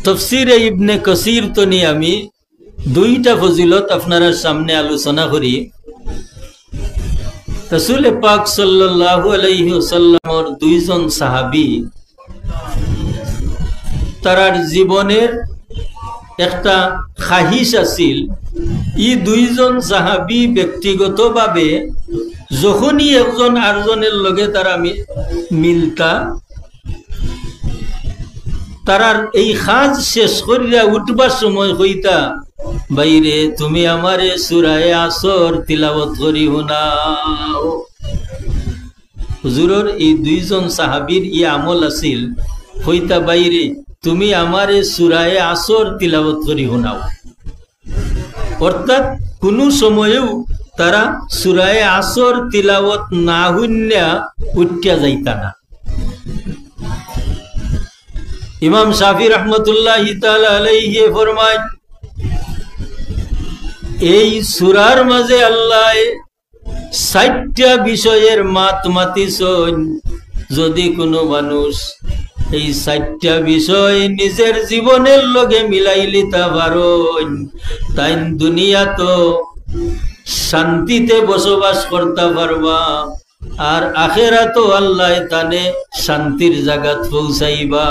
তফসিরে ইবনে কাসির তো নিয়ে আমি দুইটা ফজিলত আপনার সামনে আলোচনা করি। রাসূল পাক সাল্লাল্লাহু আলাইহি ওয়াসাল্লামের দুইজন সাহাবী তারার জীবনের একটা খাহিশ আছিল। ই দুইজন সাহাবী ব্যক্তিগতভাবে যখনই একজন আরেকজনের লগে তারা মিলতা, তারার এই কাজ শেষ করিয়া উঠবার সময় কইতা, বাইরে তুমি আমারে সূরা আসর তিলাওয়াত করি শোনাও। হুজুরের এই দুইজন সাহাবীর ই আমল আছিল, কইতা বাইরে তুমি আমারে সূরা আসর তিলাওয়াত করি শোনাও। অর্থাৎ কোনো সময়েও তারা সূরা আসর তিলাওয়াত না শুনিয়া উঠিয়া যাইতা না। ইমাম শাফি রাহমাতুল্লাহি তাআলা আলাইহি ফরমায়, এই সূরার মাঝে আল্লাহ ৬০টা বিষয়ের মাত মাতিছেন। যদি কোনো মানুষ এই ৬০টা বিষয় নিজের জীবনের লগে মিলাই লিতে পারেন, তাই দুনিয়া তো শান্তিতে বসবাস করতে পারবা, আর আখেরাতো আল্লাহ তানে শান্তির জায়গাত পৌঁছাইবা।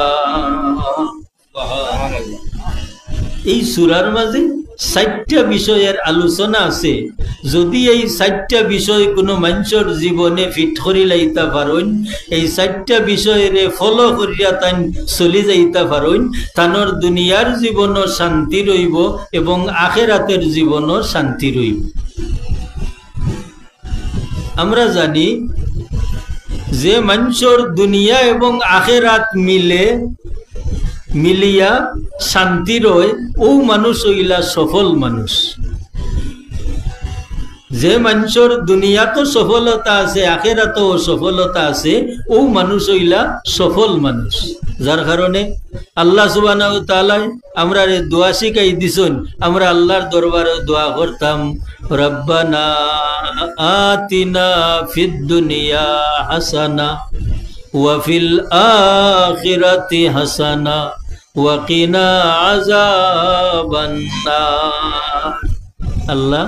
এই সূরার মাঝে ৬০টা বিষয়ের আলোচনা আছে। যদি এই ৬০টা বিষয় কোনো মানুষের জীবনে ফিট করি লাইতে পারেন, এই ৬০টা বিষয়ের ফলো করিয়া তাই চলি যাইতে পারেন, তানোর দুনিয়ার জীবনও শান্তি রইব এবং আখেরাতের জীবনও শান্তি রইব। আমরা জানি যে মানুষের দুনিয়া এবং আখেরাত মিলিয়া শান্তি রয়, ও মানুষ হইলা সফল মানুষ। যে মানুষের দুনিয়াতো সফলতা আছে, আখেরাতেও সফলতা আছে, ও মানুষ হইলা সফল মানুষ। যার কারণে আল্লাহ সুবহানাহু ওয়া তাআলা আমরা দোয়া শিখাই দিছেন, আমরা আল্লাহর দরবারে দোয়া করতাম, রব্বানা আতিনা ফিদ দুনিয়া হাসানা ওয়া ফিল আখিরাতি হাসানা ওয়া কিনা আযাবান নার। আল্লাহ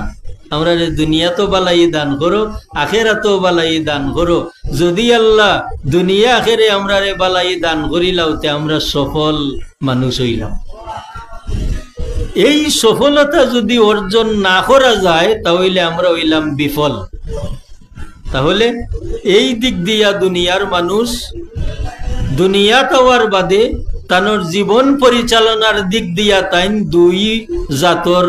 আমরা দুনিয়া তো বালাই দান করো, আখেরাতো বালাই দান করো। যদি আল্লাহ দুনিয়া আখেরে আমরা বালাই দান করিলাওতে আমরা সফল মানুষ হইলাম। এই সফলতা যদি অর্জন না করা যায় তাহলে আমরা হইলাম বিফল। তাহলে এই দিক দিয়া দুনিয়ার মানুষ দুনিয়া পাওয়ার বাদে তানোর জীবন পরিচালনার দিক দিয়া তাই দুই জাতর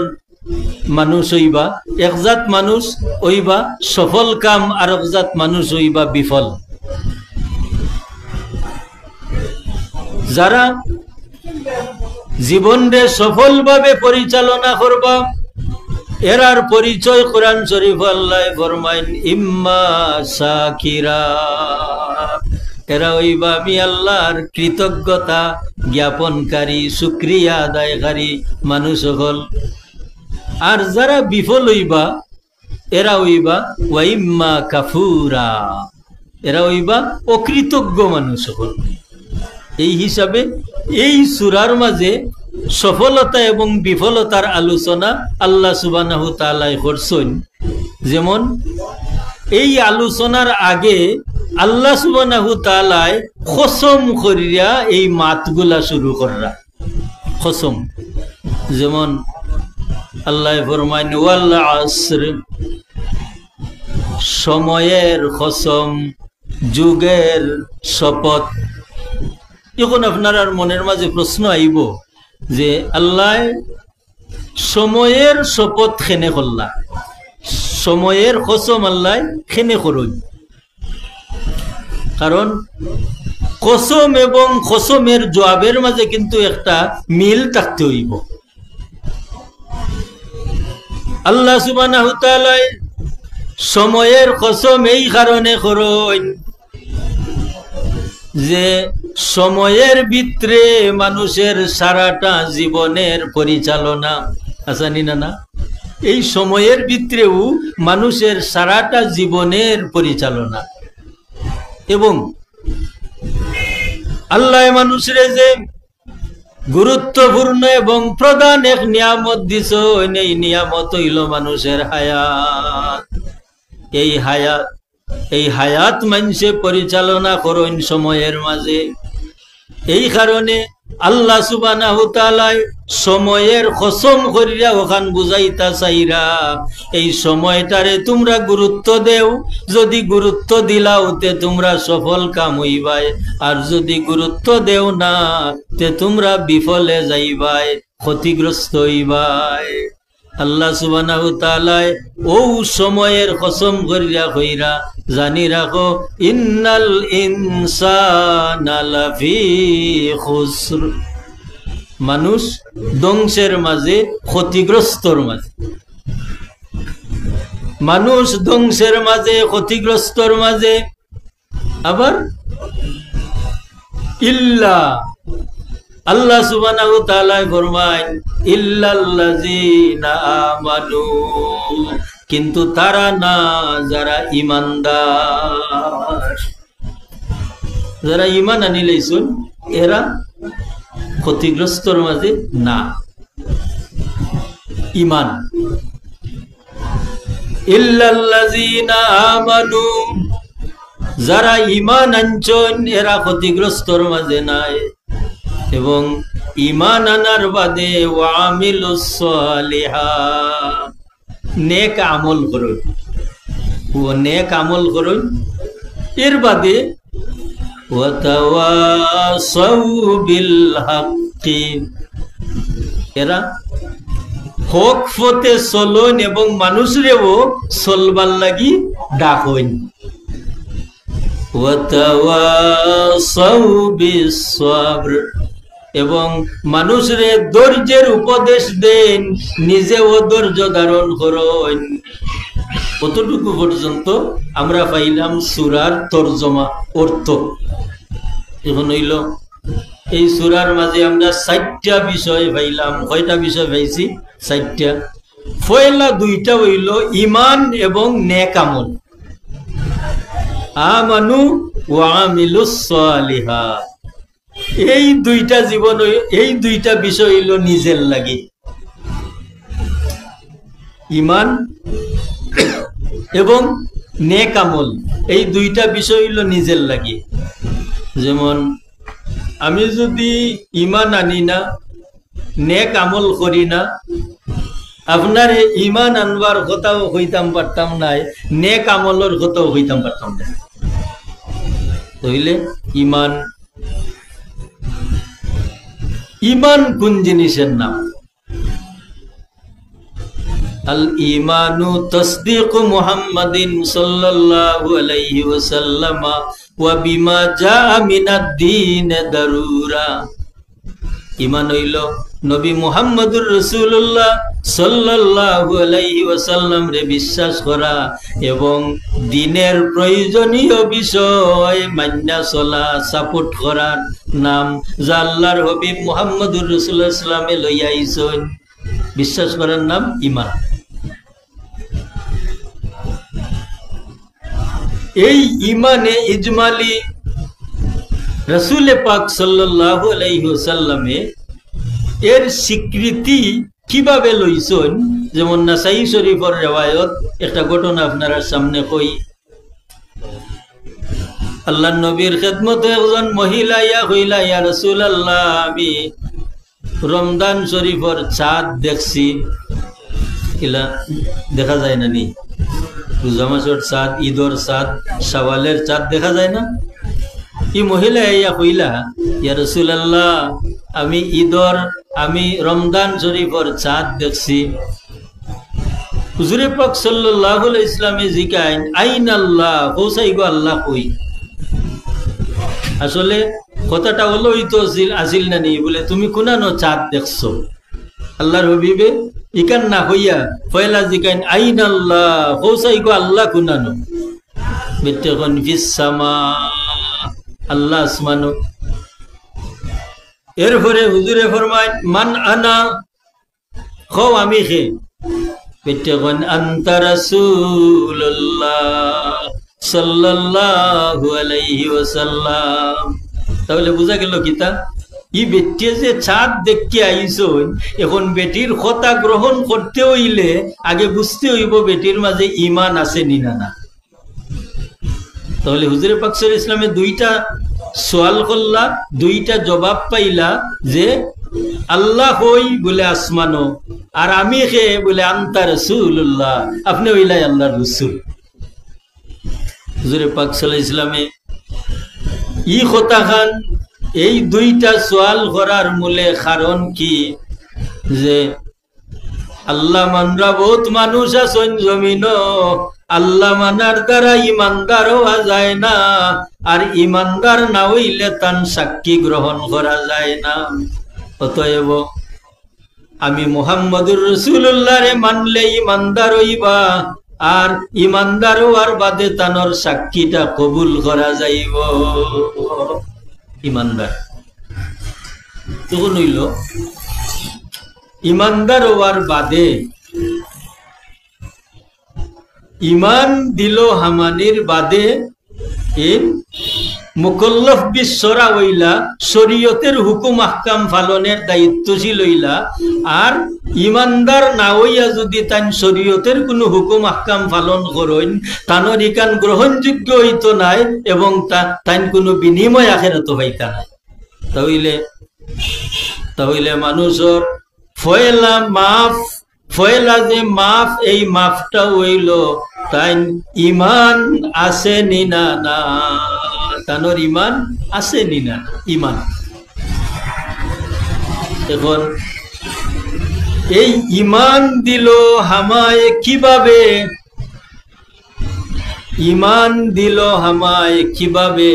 মানুষ হইবা। এক জাত মানুষ হইবা সফল কাম, আর এক জাত মানুষ হইবা বিফল। যারা জীবনরে সফলভাবে পরিচালনা করবা, এরার পরিচয় কোরআন শরীফ আল্লাহ ফরমাইন, ইম্মা শাকিরা, এরা হইবা আমি আল্লাহর কৃতজ্ঞতা জ্ঞাপনকারী, শুকরিয়া আদায়কারী মানুষ হল। আর যারা বিফল হইবা এরা হইবা ওয়াইম্মা কাফুরা, এরা হইবা অকৃতজ্ঞ মানুষ হল। এই হিসাবে এই সূরার মাঝে সফলতা এবং বিফলতার আলোচনা আল্লাহ সুবহানাহু ওয়া তাআলা করছেন। যেমন এই আলোচনার আগে আল্লাহ সুবহানাহু ওয়া তাআলা কসম করিয়া এই মাতগুলা শুরু করা। কসম, যেমন আল্লাহ ফরমায় ওয়াল আসর, সময়ের কসম, যুগের শপথ। এখন আপনার আর মনের মাঝে প্রশ্ন আইব যে আল্লাহ সময়ের শপথ খেনে করলা, সময়ের কসম আল্লাহ খেনে করুন। কারণ কসম এবং কসমের জবাবের মাঝে কিন্তু একটা মিল থাকতে হইব। আল্লাহ সুবহানাহু ওয়া তাআলা সময়ের কসম এই কারণে করেন যে সময়ের ভিতরে মানুষের সারাটা জীবনের পরিচালনা আসানি না। এই সময়ের ভিতরেও মানুষের সারাটা জীবনের পরিচালনা, এবং আল্লাহ মানুষের যে গুরুত্বপূর্ণ এবং প্রধান এক নিয়ামত দিছ, এই নিয়ামত হইল মানুষের হায়াত। এই হায়াত মানুষে পরিচালনা করেন সময়ের মাঝে। এই কারণে আল্লাহ সুবহানাহু তাআলা সময়ের কসম করিয়া ওখান বুঝাইতা চাইরা এই সময়টারে তোমরা গুরুত্ব দেও। যদি গুরুত্ব দিলাও তে তোমরা সফল কাম হইবাই, আর যদি গুরুত্ব দেও না তে তোমরা বিফলে যাইবাই, ক্ষতিগ্রস্ত হইবাই। আল্লাহ সুবহানাহু তাআলা ও সময়ের কসম করিয়া কইরা জানি রাখো, ইন্নাল ইনসানা লাফি খুসর, মানুষ ধ্বংসের মাঝে, ক্ষতিগ্রস্তর মাঝে। মানুষ ধ্বংসের মাঝে, ক্ষতিগ্রস্তর মাঝে। আবার ইল্লা, আল্লাহ সুবহানাহু তাআলা ফরমায় ইল্লাল্লাযীনা আমানু, কিন্তু তারা না যারা ঈমানদার। যারা ঈমান আনিলেইছুন এরা ক্ষতিগ্রস্তর মাঝে না। ঈমান, ইল্লাল্লাযীনা আমানু, যারা ঈমান আনছেন এরা ক্ষতিগ্রস্তর মাঝে নাই। এবং ঈমান আনার বাদে ওয়া আমিলুস সালিহাত, নেক আমল করুন, ও নেক আমল করুন। এর বাদে ওয়া তাওয়াসাউ বিল হাক্কি, এরা হক পথে চলন এবং মানুষরেও চলবার লাগি ডাকইন। ওয়া তাওয়াসাউ বিস সাবর, এবং মানুষরে ধৈর্যের উপদেশ দেন, নিজেও ধৈর্য ধারণ করেন। কতটুকু পর্যন্ত আমরা পাইলাম সূরার তরজমা, অর্থ। এখন হইল এই সূরার মাঝে আমরা 4টা বিষয় পাইলাম। কয়টা বিষয় পাইছি? 4টা। পয়লা 2টা হইল ঈমান এবং নেক আমল, আমানু ওয়া আমিলুস সালিহাত। এই 2টা জীবন, এই 2টা বিষয় হইল নিজের লাগে। ঈমান এবং নেক আমল, এই 2টা বিষয় হইল নিজের লাগে। যেমন আমি যদি ঈমান আনি না, নেক আমল করি না, আপনার ঈমান আনবার কথাও হইতাম পারতাম নাই, নেক আমলের কথাও হইতাম পারতাম না। তাইলে ঈমান, ঈমান কোন জিনিসের নাম? আল ঈমানু তাসদীকু মুহাম্মাদিন সাল্লাল্লাহু আলাইহি ওয়াসাল্লাম ওয়া বিমা জাআ মিনাদ-দীন দারুরা। ঈমান হইল নবী মুহাম্মদুর রাসূলুল্লাহ সাল্লাল্লাহু আলাইহি ওয়াসাল্লাম রে বিশ্বাস করা এবং দ্বীনের প্রয়োজনীয় বিষয় মান্না চলা, সাপোর্ট করার নাম, যা আল্লাহর হাবিব মুহাম্মদুর রাসূলুল্লাহ সাল্লামে লইয়া আইছেন। বিশ্বাস করার নাম ঈমান। এই ঈমানে ইজমালি রাসূল পাক সাল্লাল্লাহু আলাইহি ওয়াসাল্লামে এর স্বীকৃতি কিভাবে লইছেন, যেমন নাসাই শরীফের রিওয়ায়াত একটা ঘটনা আপনারা সামনে কই। আল্লাহর নবীর খেদমতে একজন মহিলা ইয়া কইলা, ইয়া রাসূলুল্লাহ, আমি রমজান শরীফের চাঁদ দেখছি। ইলা দেখা যায় না নি? রোজা মাসের চাঁদ, ঈদের চাঁদ, শাওয়ালের চাঁদ দেখা যায় না? এই মহিলা ইয়া কইলা, ইয়া রাসূলুল্লাহ, আমি রমজান শরীফের চাঁদ দেখছি। হুজুরে পাক সাল্লাল্লাহু আলাইহি ইসলামে জিকাইন, আইন আল্লাহ, কোসাই গো আল্লাহ কই? আসলে কথাটা হলো তো আসিল না নি, বলে তুমি কোনানো চাঁদ দেখছো? আল্লাহর হাবিবে ইকান না হইয়া পয়লা জিকাইন, আইন আল্লাহ, কোসাই গো আল্লাহ কোনানো? বেটে কোন ফিস সামা, আল্লাহ আসমানো। এরপরে হুজুরে ফরমায়, মান আনা, খো আমি খে। বেটে কোন আনতা রাসূলুল্লাহ সাল্লাল্লাহু আলাইহি ওয়াসাল্লাম। তাহলে বুঝা গেল কিতা? ই বেটিয়ে যে চাঁদ দেখতে আইসন, এখন বেটির কথা গ্রহণ করতে হইলে আগে বুঝতে হইব বেটির মাঝে ইমান আছে নিনা না। তাহলে হুজুরে পাক সাল্লাল্লাহু আলাইহি ওয়াসাল্লামে দুইটা সওয়াল করলা, দুইটা জবাব পাইলা যে আল্লাহ হই বলে আসমানো, আর আমি কে বলে আনতা রাসূলুল্লাহ, আপনি হইলাই আল্লাহর রাসূল। হুজুরে পাক সাল্লাল্লাহু আলাইহি ওয়াসাল্লামে ই কথা খান, এই দুইটা সওয়াল করার মূলে কারণ কি, যে আল্লাহ মানরা বহুত মানুষ আছেন জমিন, আল্লাহ মানার দ্বারা ইমানদার হওয়া যায় না, আর ইমানদার না হইলে তার সাক্ষী গ্রহণ করা যায় না। অতএব আমি মুহাম্মদুর রাসূলুল্লাহ রে মানলে ইমানদার হইবা, আর ইমানদার হওয়ার বাদে তানোর সাক্ষীটা কবুল করা যাইব। ইমানদার তখন হইল ইমানদার হওয়ার বাদে ইমান দিল হামানির বাদে এর মুকল্লফ বিশ্বরা হইলা, শরীয়তের হুকুম আহকাম পালনের দায়িত্বশীল হইলা। আর ইমানদার না হইয়া যদি তাই শরীয়তের কোনো হুকুম আহকাম পালন করেন, তানোর ইকান গ্রহণযোগ্য হইত নাই, এবং তাই কোনো বিনিময় আখেরাত হইতা নাই। তাহলে মানুষের ফয়লা যে মাফ, এই মাফটা হইল তাই ইমান আছে নিনা না, তানোর ইমান আছে নিনা ইমান। এখন এই ইমান দিল হামায় কিভাবে, ইমান দিল হামায় কিভাবে?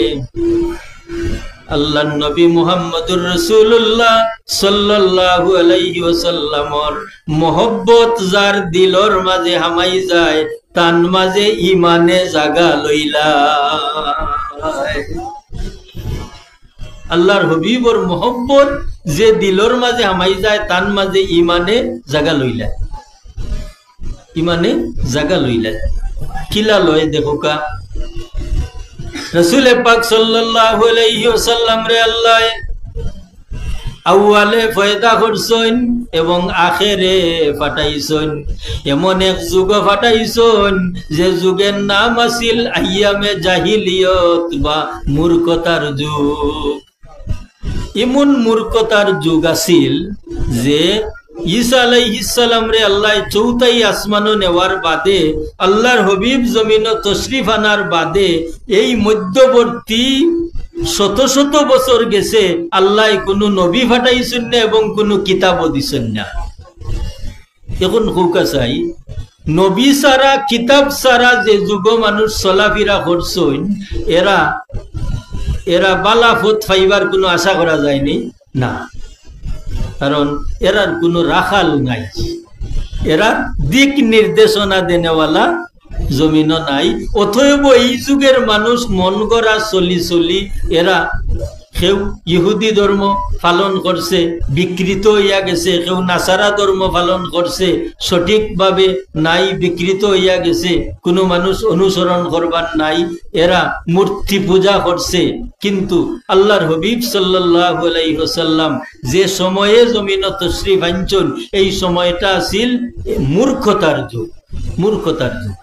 আল্লাহ নবী মুহাম্মদুর রাসূলুল্লাহ সাল্লাল্লাহু আলাইহি ওয়াসাল্লামর মোহব্বত যার দিলর মাঝে হামাই যায়, তান মাঝে ইমানে জাগা লইলা। আল্লাহর হবিবর মোহব্বত যে দিলর মাঝে হামাই যায়, তান মাঝে ইমানে জাগা লইলা, ইমানে জাগা লইলা। কিলা লয় দেখো কা, রাসূল পাক সাল্লাল্লাহু আলাইহি ওয়াসাল্লাম রে আল্লাহ আউয়ালে পয়দা করছেন এবং আখেরে পাঠাইছেন, এমন এক যুগ পাঠাইছেন যে যুগের নাম আছিল আইয়ামে জাহিলিয়ত বা মূর্খতার যুগ। এমন মূর্খতার যুগ আছিল যে ঈসা আলাইহিস সালাম রে আল্লাহ চৌথাই আসমানো নেওয়ার বাদে, আল্লাহর হবিব জমিন তশরিফ আনার বাদে, এই মধ্যবর্তী শত শত বছর গেছে, আল্লাহ কোনো নবী ফাটাইছেন না এবং কোনো কিতাবও দিছেন না। এখন হুকা চাই, নবী সারা কিতাব সারা যে যুগ মানুষ চলাফেরা করছেন, এরা বালাফত ফাইবার কোনো আশা করা যায়নি না, কারণ এরার কোনো রাখাল নাই, এরা দিক নির্দেশনা দেনেওয়ালা জমিনও নাই। অতএব এই যুগের মানুষ মন গড়া চলি এরা কেউ ইহুদি ধর্ম পালন করছে, বিকৃত হইয়া গেছে, কেউ নাসারা ধর্ম পালন করছে, সঠিকভাবে নাই, বিকৃত হইয়া গেছে, কোনো মানুষ অনুসরণ করবার নাই, এরা মূর্তি পূজা করছে। কিন্তু আল্লাহর হবিব সাল্লাল্লাহু আলাইহি ওয়াসাল্লাম যে সময়ে জমিন তশরিফ আনছেন, এই সময়টা আছিল মূর্খতার যুগ, মূর্খতার যুগ।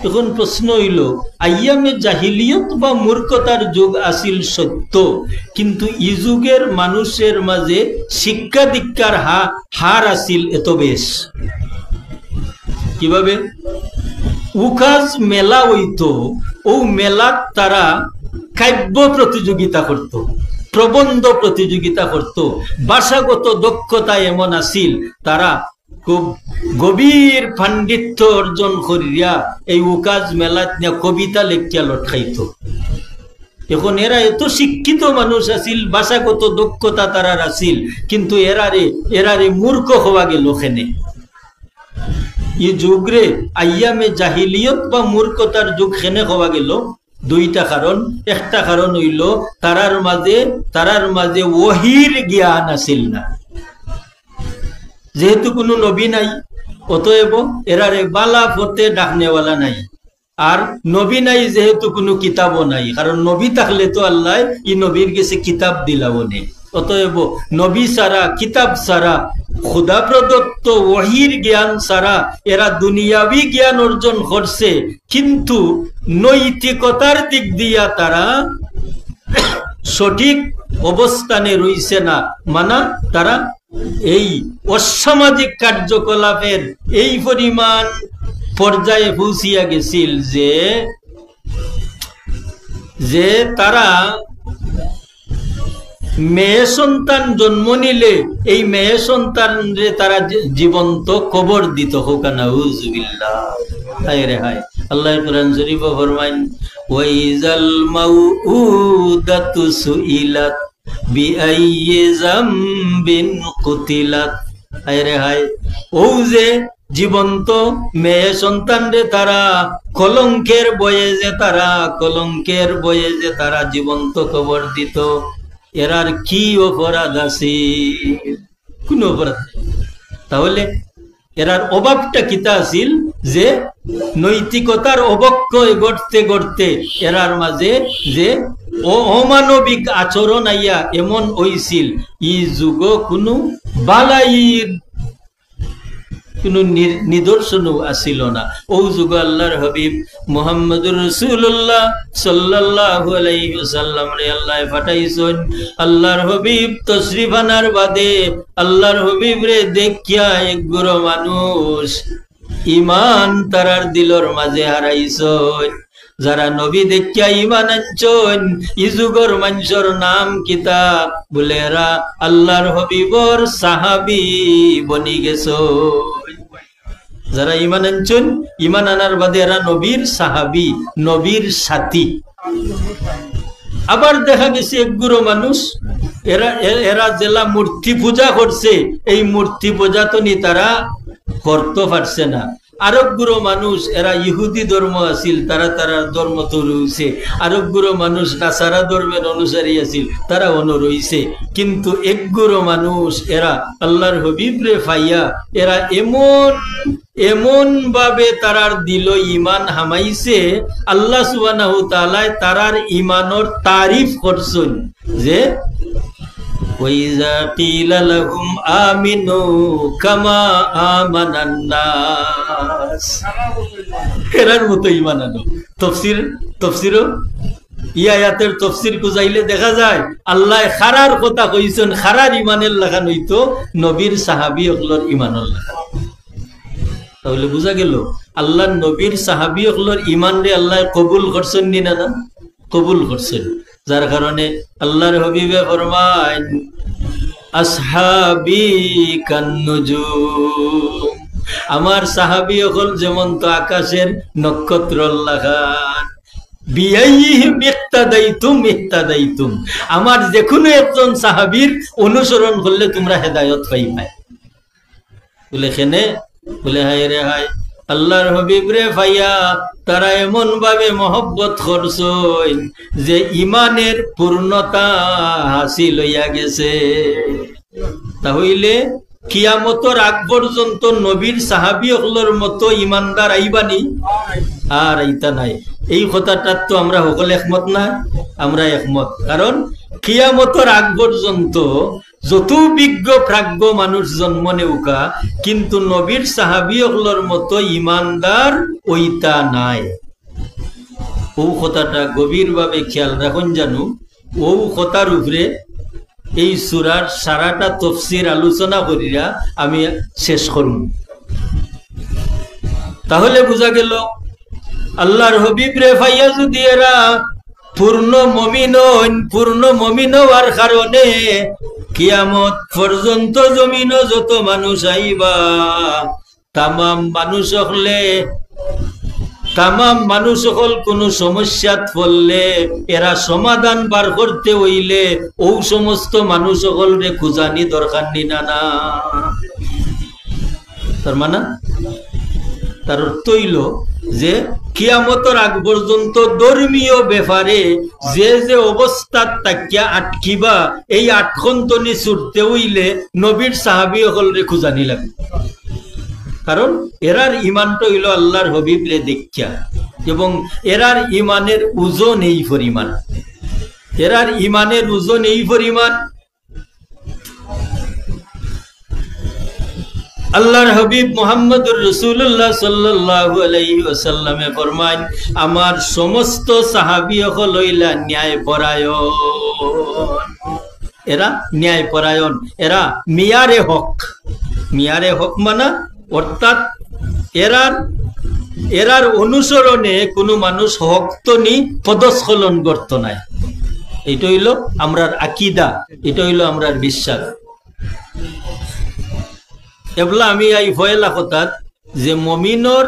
এখন প্রশ্ন হইল, আইয়ামে জাহিলিয়ত বা মূর্খতার যুগ আসিল সত্য, কিন্তু ই যুগের মানুষের মাঝে শিক্ষা দীক্ষার হার আসিল এত বেশ। কিভাবে? উকাজ মেলা হইতো, ও মেলাত তারা কাব্য প্রতিযোগিতা করত, প্রবন্ধ প্রতিযোগিতা করত, ভাষাগত দক্ষতা এমন আসিল, তারা খুব গভীর পাণ্ডিত্য অর্জন করিয়া এই উকাজ মেলাত নিয়ে কবিতা লেখিয়া লটকাইত। এখন এরা এত শিক্ষিত মানুষ আছিল, ভাষাগত দক্ষতা তারার আছিল, কিন্তু এরারে মূর্খ হওয়া গেল খেনে। এই যুগরে আইয়ামে জাহিলিয়ত বা মূর্খতার যুগ খেনে হওয়া গেল দুইটা কারণ। একটা কারণ হইল তারার মাঝে ওহির জ্ঞান আছিল না, যেহেতু কোনো নবী নাই, অতএব এরারে বালা পথে ডাকনেওয়ালা নাই। আর নবী নাই যেহেতু কোনো কিতাবও নাই, কারণ নবী থাকলে তো আল্লাহ ই নবীর কাছে কিতাব দিলাও নেই। অতএব নবী সারা, কিতাব সারা, খুদা প্রদত্ত ওহির জ্ঞান সারা এরা দুনিয়াবি জ্ঞান অর্জন করছে, কিন্তু নৈতিকতার দিক দিয়া তারা সঠিক অবস্থানে রইছে না। মানা তারা এই অসামাজিক কার্যকলাপের এই পরিমাণ পর্যায়ে পৌঁছিয়া গেছিল যে তারা মেয়ে সন্তান জন্ম নিলে এই মেয়ে সন্তান তারা জীবন্ত কবর দিত। আল্লাহ কুরআন শরীফে ফরমায়, ওয়াইজাল মাউউদাতু সুইলাত বিআইয়ি যামবিন কুতিলাত। হায়রে হায়, ও যে জীবন্ত মেয়ে সন্তান রে তারা কলঙ্কের বয়ে যে তারা জীবন্ত কবর দিত, এরার কি অপরাধ আছে? কোন অপরাধ? তাহলে এরার অভাবটা কিতা আছিল যে নৈতিকতার অবক্ষয় গড়তে গড়তে এরার মাঝে যে অমানবিক আচরণ আইয়া এমন হইছিল, ই যুগ কোনো বালাইর কোন নিদর্শনও আসিল না। ও যুগ আল্লাহর হাবিব মুহাম্মদুর রাসূলুল্লাহ সাল্লাল্লাহু আলাইহি ওয়াসাল্লাম রে আল্লাহ পাঠাইছেন। আল্লাহর হাবিব তশরিফ আনার বাদে আল্লাহর হাবিব রে দেখিয়া এক গুরু মানুষ ঈমান তারার দিলর মাঝে হারাইছেন। যারা নবী দেখিয়া ঈমান আনছেন, ই যুগর মানুষের নাম কিতা? বলে এরা আল্লাহর হাবিবর সাহাবী বনি গেছে। যারা ঈমান আনছেন, ঈমান আনার বাদে এরা নবীর সাহাবী, নবীর সাথী। আবার দেখা গেছে এক গুরু মানুষ এরা জেলা মূর্তি পূজা করছে, এই মূর্তি পূজা তো নি তারা করতে পারছে না। আরব গুরু মানুষ এরা ইহুদি ধর্ম আছিল, তারা ধর্ম তো রয়েছে। আরব গুরু মানুষ নাসারা ধর্মের অনুসারী আছিল, তারা রইছে। কিন্তু এক গুরু মানুষ এরা আল্লাহর হাবিব রে ফাইয়া এরা এমন ভাবে তারার দিল ঈমান হামাইছে, আল্লাহ সুবহানাহু তাআলা তারার ঈমানের তারিফ করছেন যে ওয়াইজা কিলা লাহুম আমিনু কামা আমানান নাস। এরার মতো ঈমান আনো। তফসিরও এই আয়াতের তফসির খুঁজাইলে দেখা যায় আল্লাহ খারার কথা কইছেন, খারার ঈমানের লাগান হইতো নবীর সাহাবী হকলর ঈমানের লাগান। তাহলে বুঝা গেল আল্লাহর নবীর সাহাবী হকলর ঈমান রে আল্লাহ কবুল করছেন নি না? কবুল করছেন। যার কারণে আল্লাহর হাবিবে ফরমায়, আসহাবি কান্নুজুম, আমার সাহাবী হল যেমন তো আকাশের নক্ষত্র লাগান। বিআইহিম ইক্তাদাইতুম ইক্তাদাইতুম, আমার যে কোনো একজন সাহাবীর অনুসরণ করলে তোমরা হেদায়েত পাইবে। বলে কেনে? বলে হায় রে হায়, আল্লাহর হাবিব রে ভাইয়া তারা এমন ভাবে মহব্বত করছেন যে ইমানের পূর্ণতা হাসিল হইয়া গেছে। তাহলে কিয়ামতের আগ পর্যন্ত নবীর সাহাবী হকলর মতো ইমানদার আইবানি? আর আইতা নাই। এই কথাটা তো আমরা সকলে একমত না? আমরা একমত। কারণ কিয়ামতের আগ পর্যন্ত যত বিজ্ঞ প্রাজ্ঞ মানুষ জন্ম নেউকা, কিন্তু নবীর সাহাবী হকলর মতো ইমানদার ওইটা নাই। ও কথাটা গভীর ভাবে খেয়াল রাখুন জানু। ও কথার উপরে এই সূরার সারাটা তফসির আলোচনা করিয়া আমি শেষ করব। তাহলে বোঝা গেল আল্লাহর হাবিব রে ভাইয়া যদি এরা পূর্ণ মুমিন হওয়ার কারণে কিয়ামত পর্যন্ত জমিন যত মানুষ আইবা, তামাম মানুষ হল কোন সমস্যাত পড়লে এরা সমাধান বার করতে হইলে ও সমস্ত মানুষ হল রে খুঁজানি দরকার নি না। তার মানে তার অর্থ হইল যে কিয়ামতের আগ পর্যন্ত ধর্মীয় ব্যাপারে যে অবস্থা তাকিয়া আটকিবা, এই আটখন্তনি ছুটতে হইলে নবীর সাহাবী হকলরে খুঁজানি লাগবে। কারণ এরার ইমানটা হইল আল্লাহর হাবিব রে দেখিয়া, এবং এরার ইমানের ওজন এই পরিমাণ, আল্লাহর হাবিব মুহাম্মদুর রাসূলুল্লাহ সাল্লাল্লাহু আলাইহি ওয়াসাল্লামে ফরমান আমার সমস্ত সাহাবী হল হইলা ন্যায়পরায়ণ এরা ন্যায়পরায়ণ এরা মিয়ারে হক মানা অর্থাৎ এরার অনুসরণে কোনো মানুষ হক তো নি পদস্খলন করত নাই এটা হইল আমরার আকীদা এটা হইল আমরার বিশ্বাস এবলা আমি এই ফয়লা কথা যে মুমিনের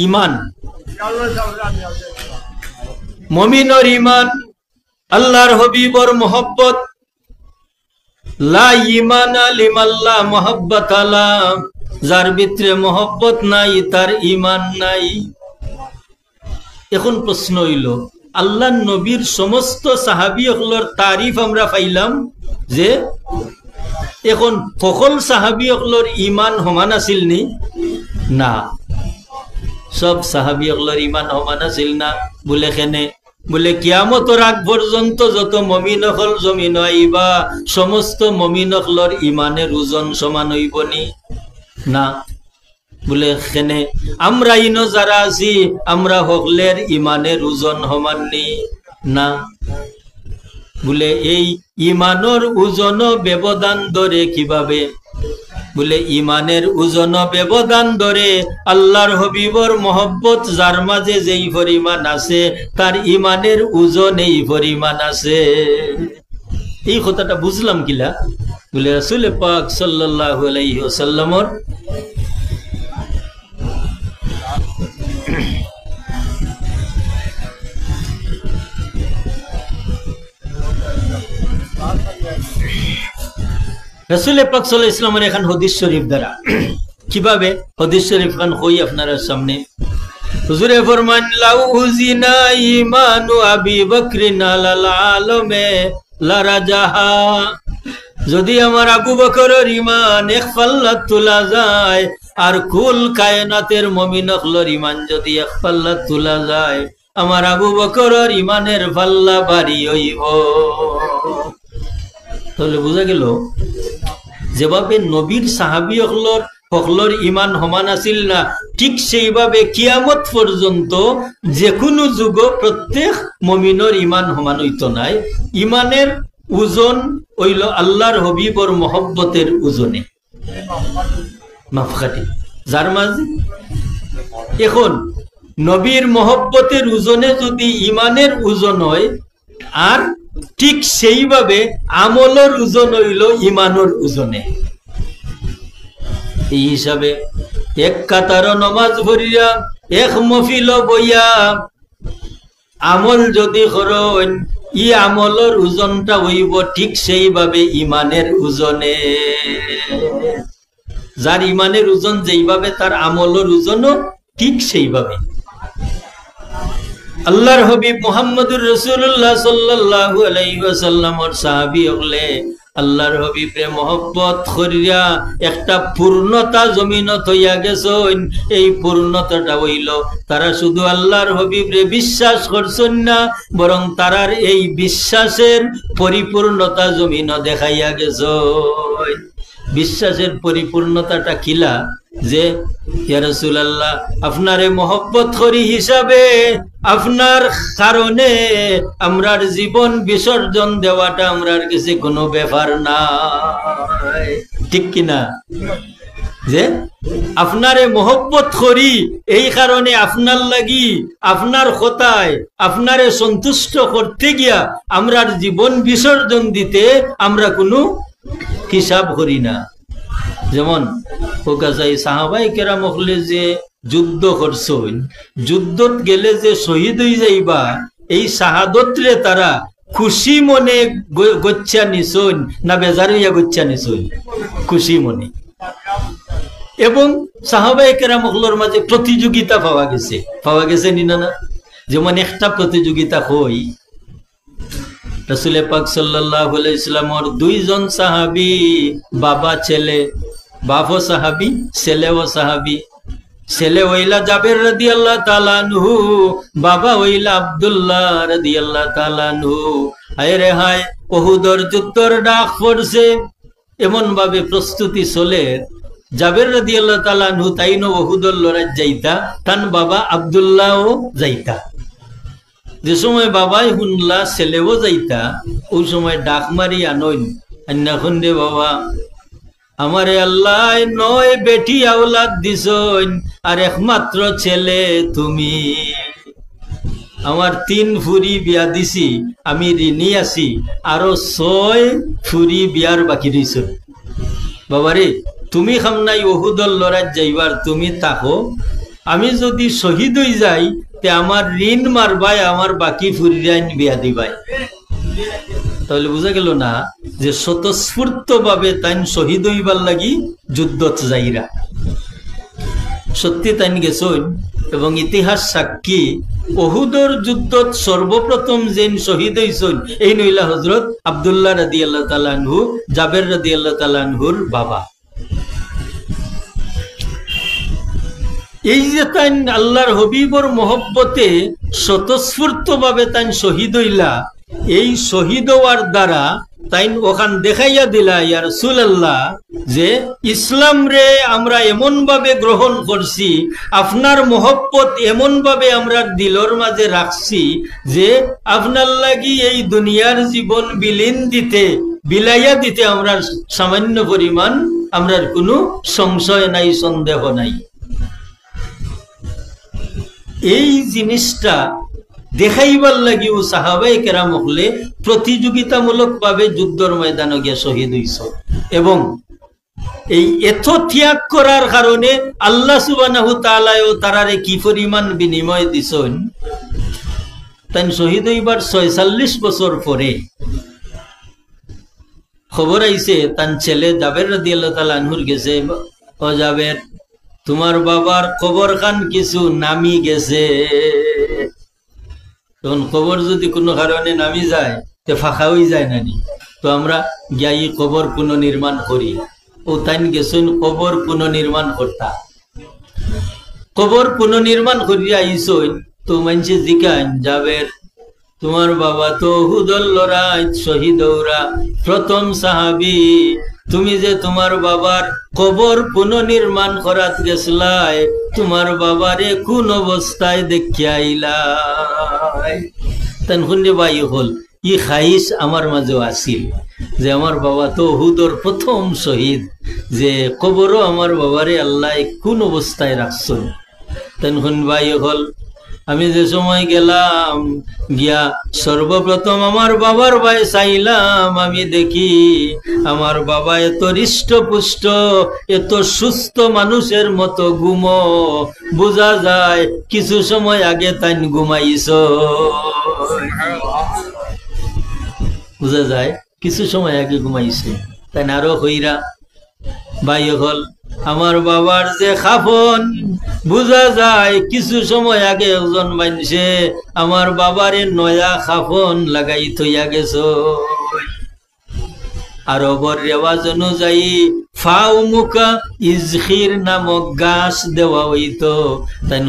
ঈমান আল্লাহর হাবিবর মোহব্বত লা ঈমানা লিমাল্লা মুহাব্বত আলা যার ভিতরে মোহব্বত নাই তার ঈমান নাই এখন প্রশ্ন হইল আল্লাহর নবীর সমস্ত সাহাবীগুলোর তারিফ আমরা পাইলাম যে এখন সকল সাহাবীগুলোর ঈমান সমান আছিল নি না সব সাহাবীগুলোর ঈমান সমান আছিল না বলে কেনে বলে কিয়ামতের আগ পর্যন্ত যত মুমিন হল জমিন আইবা সমস্ত মুমিন হলর ঈমানের ওজন সমান হইব নি না বলে কেনে আমরা ইনো যারা আছি আমরা হকলের ঈমানের ওজন সমান নি না বলে এই ঈমানের ওজন ব্যবধান ধরে কিভাবে বলে ঈমানের ওজন ব্যবধান ধরে আল্লাহর হাবিবর মোহব্বত যার মাঝে যেই পরিমাণ আছে তার ঈমানের ওজন এই পরিমাণ আছে এই কথাটা বুঝলাম কিলা বলে রাসূল পাক সাল্লাল্লাহু আলাইহি ওয়াসাল্লামর রাসূল পাক সাল্লাল্লাহু আলাইহি ওয়াসাল্লামের এখন হাদিস শরীফ দ্বারা কিভাবে হাদিস শরীফ খান কই আপনার সামনে হুজুরে ফরমান লাউ উজিনা ঈমানু আবি বকরিন আলাল আলমে লা রাজাহা যদি আমার আবু বকরের ঈমান এক পাল্লাত তোলা যায় আর কুল কায়নাতের মুমিন হলর ঈমান যদি এক পাল্লাত তোলা যায় আমার আবু বকরের ঈমানের পাল্লা ভারী হইব তাহলে বোঝা গেল যেভাবে নবীর সাহাবী হকলর ঈমান সমান আছিল না ঠিক সেইভাবে কিয়ামত পর্যন্ত যে কোনো যুগ প্রত্যেক মুমিনের ঈমান সমান হইত নাই ঈমানের ওজন হইল আল্লাহর হাবিবর মোহব্বতের ওজনে মাপকাঠি যার মাঝে এখন নবীর মোহব্বতের ওজনে যদি ঈমানের ওজন হয় আর ঠিক সেইভাবে আমলের ওজন হইল ঈমানের ওজনে এই হিসাবে এক কাতার নমাজ পড়িয়া এক মফিল বইয়া আমল যদি করেন ই আমলের ওজনটা হইব ঠিক সেইভাবে ঈমানের ওজনে যার ঈমানের ওজন যেইভাবে তার আমলের ওজনও ঠিক সেইভাবে আল্লাহর হাবিব মুহাম্মদুর রাসূলুল্লাহ সাল্লাল্লাহু আলাইহি ওয়াসাল্লামের সাহাবী হলে আল্লাহর হাবিবে মোহব্বত করিয়া একটা পূর্ণতা জমিনত হইয়া গেছেন এই পূর্ণতাটা হইল তারা শুধু আল্লাহর হাবিবরে বিশ্বাস করছেন না বরং তারার এই বিশ্বাসের পরিপূর্ণতা জমিন দেখাইয়া গেছেন বিশ্বাসের পরিপূর্ণতাটা কিলা যে ইয়া রাসূলুল্লাহ আপনারে মোহব্বত করি হিসাবে আপনার কারণে আমরার জীবন বিসর্জন দেওয়াটা আমরার কাছে কোনো ব্যাপার না ঠিক কিনা যে আপনারে মোহব্বত করি এই কারণে আপনার লাগি আপনার কথায় আপনারে সন্তুষ্ট করতে গিয়া আমরার জীবন বিসর্জন দিতে আমরা কোনো হিসাব করি না যেমন সাহাবাই কেরাম হলে যে যুদ্ধ করছেন যুদ্ধত গেলে যে শহীদ হয়ে যাইবা এই শাহাদতরে তারা খুশি মনে গচ্ছা নিছন না বেজার হইয়া গচ্ছা নিছন খুশি মনে এবং সাহাবাই কেরাম হলর মাঝে প্রতিযোগিতা পাওয়া গেছে নি না যেমন একটা প্রতিযোগিতা হই রাসূল পাক সাল্লাল্লাহু আলাইহি ওয়াসাল্লামের দুইজন সাহাবী বাবা ছেলে বাপও সাহাবী ছেলেও সাহাবী ছেলে হইলা জাবের রাদিয়াল্লাহু তাআলা আনহু বাবা হইলা আব্দুল্লাহ রাদিয়াল্লাহু তাআলা আনহু হায় রে হায় উহুদের যুদ্ধের ডাক পড়ছে এমন ভাবে প্রস্তুতি চলে জাবের রাদিয়াল্লাহু তাআলা আনহু তাইনো উহুদর লড়াই যাইতা, তান বাবা আব্দুল্লাহও যাইতা। যে সময় বাবাই শুনলা ছেলেও যাইতা, ওই সময় ডাক মারি আনইন, আন্না খুন্দে বাবা আমারে আল্লাহ 9 বেটি আওলাদ দিছইন, আর একমাত্র ছেলে তুমি। আমার 3 ফুরি বিয়া দিছি, আমি ঋণী আছি, আরো 6 ফুরি বিয়ার বাকি রইছ। বাবারে তুমি খামনাই উহুদর লড়াই যাইবার, তুমি তাকো, আমি যদি শহীদ হই যাই তে আমার ঋণ মারবাই, আমার বাকি ফুরিরাইন বিয়া দিবাই। তাহলে বুঝা গেল না যে স্বতঃস্ফূর্ত ভাবে তাইন শহীদ হইবার লাগি যুদ্ধত যাইরা। সত্যি তাইন গেছইন, এবং ইতিহাস সাক্ষী উহুদর যুদ্ধত সর্বপ্রথম যেন শহীদ হইছইন এই নইলা হযরত আব্দুল্লাহ রাদিয়াল্লাহু তাআলা আনহু, জাবের রাদিয়াল্লাহু তাআলা আনহুর বাবা। এই যে তাইন আল্লাহর হবিবর মহব্বতে স্বতঃস্ফূর্ত ভাবে তাইন শহীদ হইলা, এই শহীদ হওয়ার দ্বারা তাইন ওখান দেখাইয়া দিলা ইয়া রাসূলুল্লাহ যে ইসলাম রে আমরা এমন ভাবে গ্রহণ করছি, আপনার মহব্বত এমন ভাবে আমরা দিলর মাঝে রাখছি যে আপনার লাগি এই দুনিয়ার জীবন বিলাইয়া দিতে আমরা সামান্য পরিমাণ আমরার কোনো সংশয় নাই, সন্দেহ নাই। এই জিনিসটা দেখাইবার লাগি ও সাহাবায়ে কেরাম হলে প্রতিযোগিতামূলক ভাবে যুদ্ধের ময়দানে গিয়ে শহীদ হইছ, এবং এই এত ত্যাগ করার কারণে আল্লাহ সুবহানাহু তাআলাও তারারে কি পরিমাণ বিনিময় দিছেন। তাই শহীদ হইবার 46 বছর পরে খবর আইছে তার ছেলে জাবের রাদিয়াল্লাহু তাআলা আনহুর গেছে, ও জাবের তোমার বাবার কবর খান কিছু নামি গেছে। তখন কবর যদি কোনো কারণে নামি যায় তো ফাঁকা হয়ে যায় নানি, তো আমরা গিয়াই কবর পুনর্নির্মাণ করি। ও তাই গেছেন কবর পুনর্নির্মাণ করতা, কবর পুনর্নির্মাণ করিয়া আইসইন। তো মানছে জিকান জাবের তোমার বাবা তো উহুদর লড়াই শহীদ ওরা প্রথম সাহাবী, তুমি যে তোমার বাবার কবর পুনর্নির্মাণ করাত গেছলাই, তোমার বাবারে কোন অবস্থায় দেখিয়া আইলাই? তেন শুনলে বাই হল ই খাইস আমার মাঝেও আসিল যে আমার বাবা তো উহুদর প্রথম শহীদ, যে কবরও আমার বাবারে আল্লাহ কোন অবস্থায় রাখছেন। তেন শুন বাই হল আমি যে সময় গেলাম গিয়া সর্বপ্রথম আমার বাবার ভাই চাইলাম, আমি দেখি আমার বাবা এত হৃষ্টপুষ্ট, এত সুস্থ মানুষের মতো ঘুমো, বোঝা যায় কিছু সময় আগে তাই ঘুমাইছ, বোঝা যায় কিছু সময় আগে ঘুমাইছে। তাই আরো হইরা ভাই হল আমার বাবার যে খাফন, বোঝা যায় কিছু সময় আগে একজন মানুষে আমার বাবারে নয়া খাফন লাগাই থইয়া গেছ। আরবর রেওয়াজ অনুযায়ী ফাউ মুখা ইজখির নামক গাছ দেওয়া হইত। তাই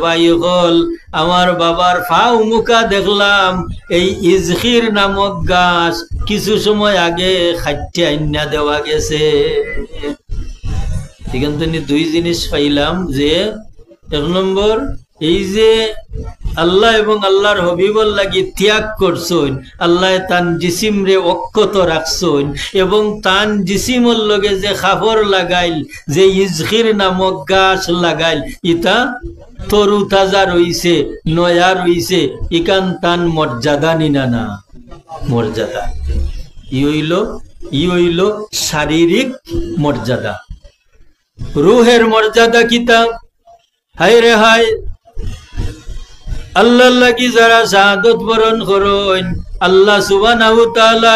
ভাই হল আমার বাবার ফাউ মুখা দেখলাম এই ইজখির নামক গাছ কিছু সময় আগে খাইতে আইনা দেওয়া গেছে। এখানে 2 জিনিস পাইলাম, যে 1 নম্বর এই যে আল্লাহ এবং আল্লাহর হবিবর লাগি ত্যাগ করছেন, আল্লাহ তান জিসিম রে অক্ষত রাখছেন, এবং তান জিসিমর লগে যে খাফর লাগাইল, যে ইজখির নামক গাছ লাগাইল, ইটা তরু তাজা রইছে, নয়া রইছে, ইকান তান মর্যাদা নিনা না মর্যাদা। ই হইল শারীরিক মর্যাদা। রুহের মর্যাদা কিতা? হায় রে হায়, আল্লাহ লাগি যারা শাহাদত বরণ করেন, আল্লাহ সুবহানাহু তাআলা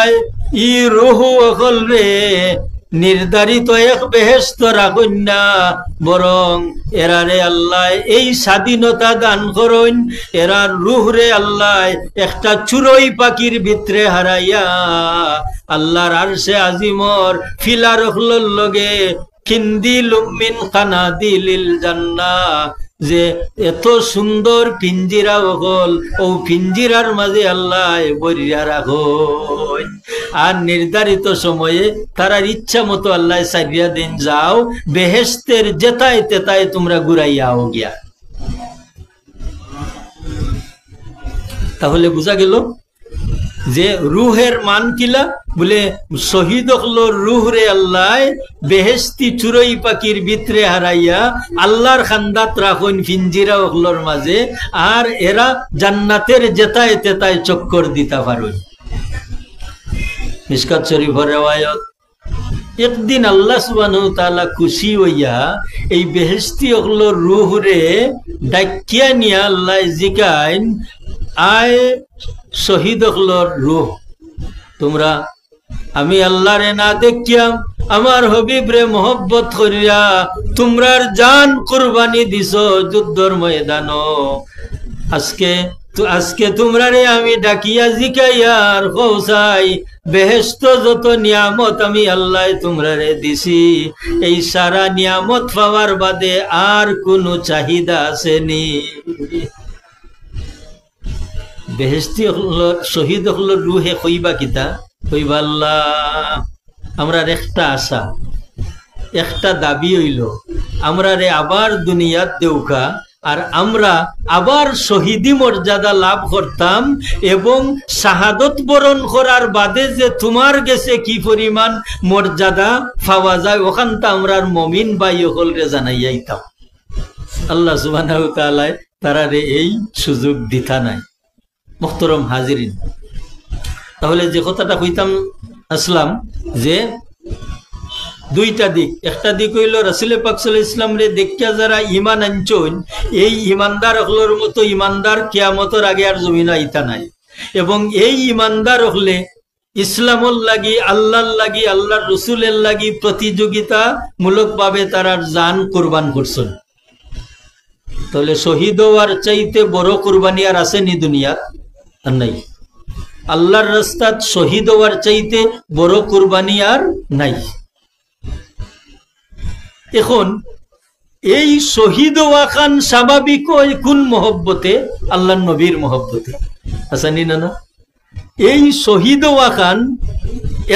ই রুহ অকল রে নির্ধারিত এক বেহেশত রাখুন না, বরং এরারে আল্লাহ এই স্বাধীনতা দান করেন। এরার রুহ রে আল্লাহ একটা চুরই পাখির ভিতরে হারাইয়া আল্লাহর আরশে আজিমর ফিলা রখলর লগে খিন্দিলুম মিন কানাদিলিল জান্নাহ, যে এত সুন্দর পিঞ্জিরা হল, ও পিঞ্জিরার মাঝে আল্লাহ বরিয়া রাখো, আর নির্ধারিত সময়ে তারার ইচ্ছা মতো আল্লাহ সারিয়া দিন, যাও বেহেশতের যেতায় তেতায় তোমরা ঘুরাইয়াও গিয়া। তাহলে বোঝা গেল যে রুহের মান কিলা, বলে শহীদ হলোর রুহ রে আল্লাহ বেহেশতি চুরই পাখির ভিতরে হারাইয়া আল্লাহর খান্দাত রাখুন ফিঞ্জিরা হলোর মাঝে, আর এরা জান্নাতের যেতায় তেতায় চক্কর দিতে পারুন। মিশকাত শরীফের রিওয়ায়াত, একদিন আল্লাহ সুবহানাহু ওয়া তাআলা খুশি হইয়া এই বেহেশতি হলোর রুহ রে ডাকিয়া নিয়া আল্লাহ জিকাইন, আয় শহীদ হলোর রুহ, তোমরা আমি আল্লাহরে না দেখিয়াম আমার হবিব রে মোহব্বত করিয়া তোমরার জান কুরবানি দিছ যুদ্ধর ময়দানো, আজকে তোমরা রে আমি ডাকিয়া জিকাইয়া আর কৌসাই বেহেশত যত নিয়ামত আমি আল্লাহ তোমরা রে দিছি, এই সারা নিয়ামত পাওয়ার বাদে আর কোনো চাহিদা আসেনি। বেহেশতি হলোর শহীদ হলোর রুহে কইবা কিতা, কইবা আল্লাহ আমরার একটা আশা, একটা দাবি হইল আমরা রে আবার দুনিয়াত দেউকা, আর আমরা আবার শহীদি মর্যাদা লাভ করতাম, এবং শাহাদত বরণ করার বাদে যে তোমার গেছে কি পরিমাণ মর্যাদা পাওয়া যায় ওখানটা আমরার মমিন ভাই হলরে জানাইয়াইতাম। আল্লাহ সুবহানাহু ওয়া তাআলা তারারে এই সুযোগ দিতা নাই। মুহতারাম হাজিরিন, তাহলে যে কথাটা কইতাম আসলাম যে দুইটা দিক, একটা দিক হইল রাসূল পাক সাল্লাল্লাহু আলাইহি ওয়াসাল্লাম রে দেখিয়া যারা ঈমান আনছন, এই ঈমানদার হলোর মতো ঈমানদার কিয়ামতের আগে আর জমিনে আইতা নাই, এবং এই ঈমানদার হলে ইসলামর লাগি আল্লাহর লাগি আল্লাহর রাসূলের লাগি প্রতিযোগিতামূলকভাবে তারার জান কুরবান করছেন। তাহলে শহীদ হওয়ার চাইতে বড় কুরবানি আর আসেনি দুনিয়া? আর নাই। আল্লাহর রাস্তাত শহীদ হওয়ার চাইতে বড় কুরবানি আর নাই। এখন এই শহীদ হওয়া খান স্বাভাবিক কোন মহব্বতে? আল্লাহর নবীর মহব্বতে, আসেনি না? না, এই শহীদ হওয়া খান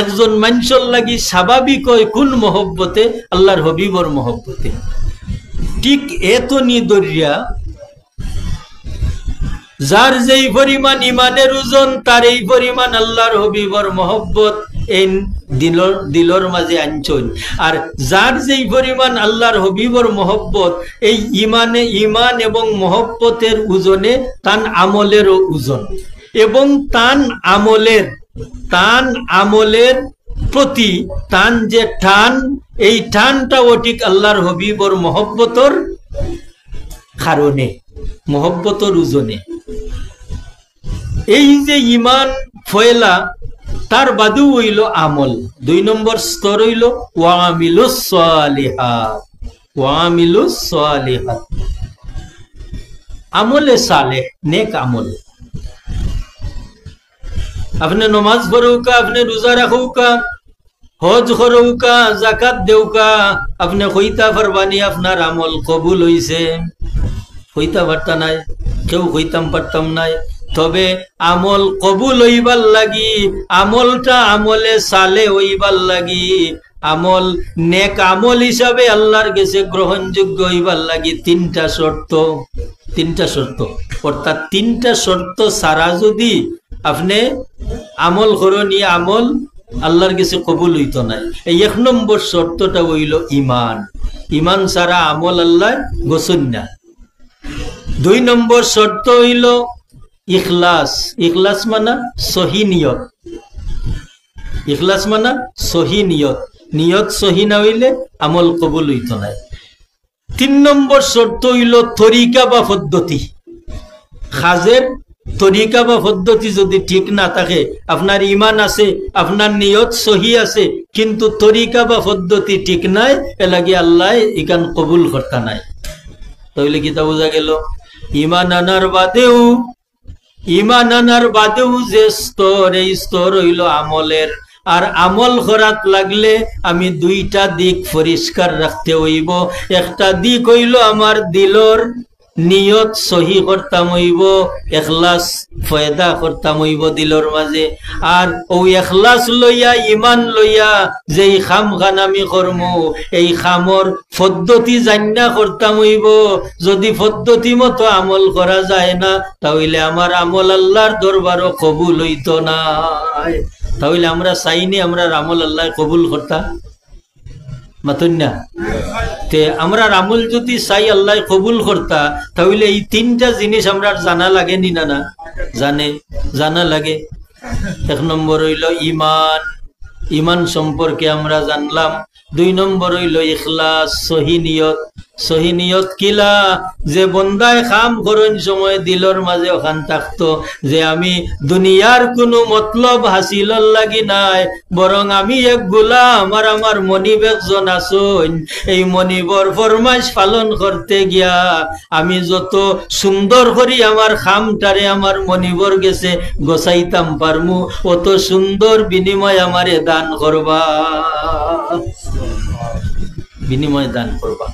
একজন মানুষের লাগি স্বাভাবিক হয় কোন মহব্বতে? আল্লাহর হবিবর মহব্বতে। ঠিক এত নিদরিয়া যার যেই পরিমাণ ইমানের ওজন তার এই পরিমাণ আল্লাহর হবিবর মহব্বত এই দিলর মাঝে আনছন, আর যার যেই পরিমাণ আল্লাহর হবিবর মহব্বত এই ইমান এবং মহব্বতের ওজনে তান আমলেরও ওজন, এবং তান আমলের প্রতি তান যে টান, এই টানটাও ঠিক আল্লাহর হবিবর মহব্বতর কারণে, মহব্বতর ওজনে। এই যে ইমান ফয়লা, তার বাদেও হইল আমল। 2 নম্বর স্তর হইল ওয়ামিলুস সালিহাত, আমলে সালেহ, নেক আমল। আপনি নমাজ পড়ুকা, আপনি রোজা রাখুকা, হজ করুকা, জাকাত দেউকা, আপনি কইতা পারবানি আপনার আমল কবুল হইছে? কইতা পারতা নাই, কেউ কইতাম পারতাম নাই। তবে আমল কবুল হইবার লাগি, আমলটা আমলে সালে হইবার লাগি, আমল নেক আমল হিসাবে আল্লাহর কাছে গ্রহণযোগ্য হইবার লাগি 3টা শর্ত। অর্থাৎ 3টা শর্ত ছাড়া যদি আপনি আমল করেন, আমল আল্লাহর কাছে কবুল হইতো না। এই 1 নম্বর শর্তটা হইল ইমান। ইমান ছাড়া আমল আল্লাহ গোসন না। 2 নম্বর শর্ত হইল ইখলাস। ইখলাস মানা সহি নিয়ত। ইখলাস মানা সহি নিয়ত। নিয়ত সহি না হইলে আমল কবুল হইতো না। 3 নম্বর শর্ত হইল তরিকা বা পদ্ধতি। কাজের তরিকা বা পদ্ধতি যদি ঠিক না থাকে, আপনার ইমান আছে, আপনার নিয়ত সহি আছে, কিন্তু তরিকা বা পদ্ধতি ঠিক নাই, এলাকি আল্লাহ ইকান কবুল করতে নাই। তাহলে কি তা বোঝা গেল? ইমান আনার বাদেও যে স্তর, এই স্তর হইল আমলের। আর আমল করাত লাগলে আমি 2টা দিক পরিষ্কার রাখতে হইব। একটা দিক হইল আমার দিলর নিয়ত সহি করতাম হইব, এখলাস ফয়দা করতাম হইব দিলর মাঝে। আর ও এখলাস লইয়া ইমান লইয়া যেই খাম খান আমি করমু, এই খামর পদ্ধতি জান্না করতাম হইব। যদি পদ্ধতি মতো আমল করা যায় না, তাহলে আমার আমল আল্লাহর দরবারও কবুল হইত না। তাহলে আমরা চাইনি আমরা আমল আল্লাহ কবুল করতা মাতুন না। তে আমরা আমল যদি চাই আল্লাহ কবুল করতা, তাহলে এই তিনটা জিনিস আমরা জানা লাগে নি না? জানা লাগে। এক নম্বর হইল ইমান, ইমান সম্পর্কে আমরা জানলাম। 2 নম্বর হইল ইখলাস, সহি নিয়ত। সহি নিয়ত কিলা, যে বন্দায় খাম করন সময় দিলর মাঝে ওখান থাকতো যে আমি দুনিয়ার কোনো মতলব হাসিলর লাগি নাই, বরং আমি এক গোলাম আর আমার মনিব একজন আসুন। এই মনিবর ফরমাইশ পালন করতে গিয়া আমি যত সুন্দর করি আমার খামটারে আমার মনিবর গেছে গোসাইতাম পারমু, অত সুন্দর বিনিময় আমারে দান করবা, বিনিময় দান করবা।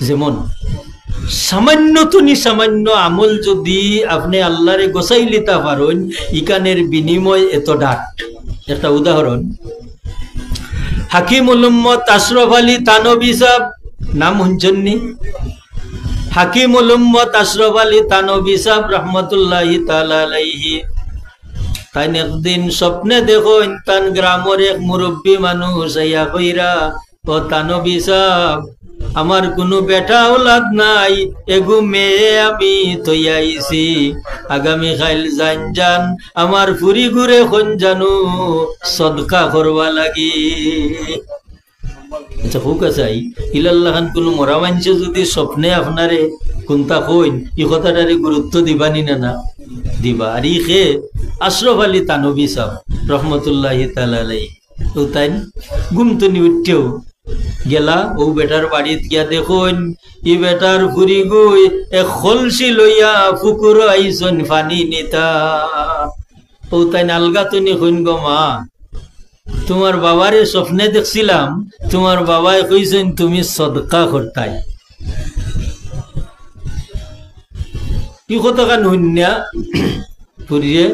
যেমন সামান্য তুনি সামান্য আমল যদি আপনি আল্লাহরে গোসাই লিতা পারেন, ইকানের বিনিময় এত ডাক। একটা উদাহরণ, হাকিমুল উম্মত আশরাফ আলী থানভী সাহেব, নাম শুনছেননি? হাকিমুল উম্মত আশরাফ আলী থানভী সাহেব রহমতুল্লাহি তাআলা আলাইহি, তাই একদিন স্বপ্নে দেখো তান গ্রামের এক মুরব্বী মানুষ আইয়া কইরা, ও থানভী সাহেব, আমার কোনো বেটা ওলাদ নাই, এগু মেয়ে আমি তৈয়াইছি, আগামী খাইল জান আমার ফুরি ঘুরে খন জানু সদকা করবা লাগি। আচ্ছা হোক আছে, ইলাল্লাহান কোনো মরা মানছে যদি স্বপ্নে আপনারে কোনটা কইন, এই কথাটারে গুরুত্ব দিবানি না? দিবা। আর ই খে আশরাফ আলী থানভী সাহেব রহমতুল্লাহি তাআলা আলাইহি, তো তাই ঘুমতনি উঠতেও গেলা ও বেটার বাড়িত গিয়া দেখুন ই বেটার ফুরি গুই এক খলসি লইয়া পুকুর আইসন পানি নিতা। ও তাই আলগা তুমি কইন গো মা, তোমার বাবারে স্বপ্নে দেখছিলাম, তোমার বাবাই কইছেন তুমি সদকা করতাই। কি কথা কান হইনা ফুরিয়ে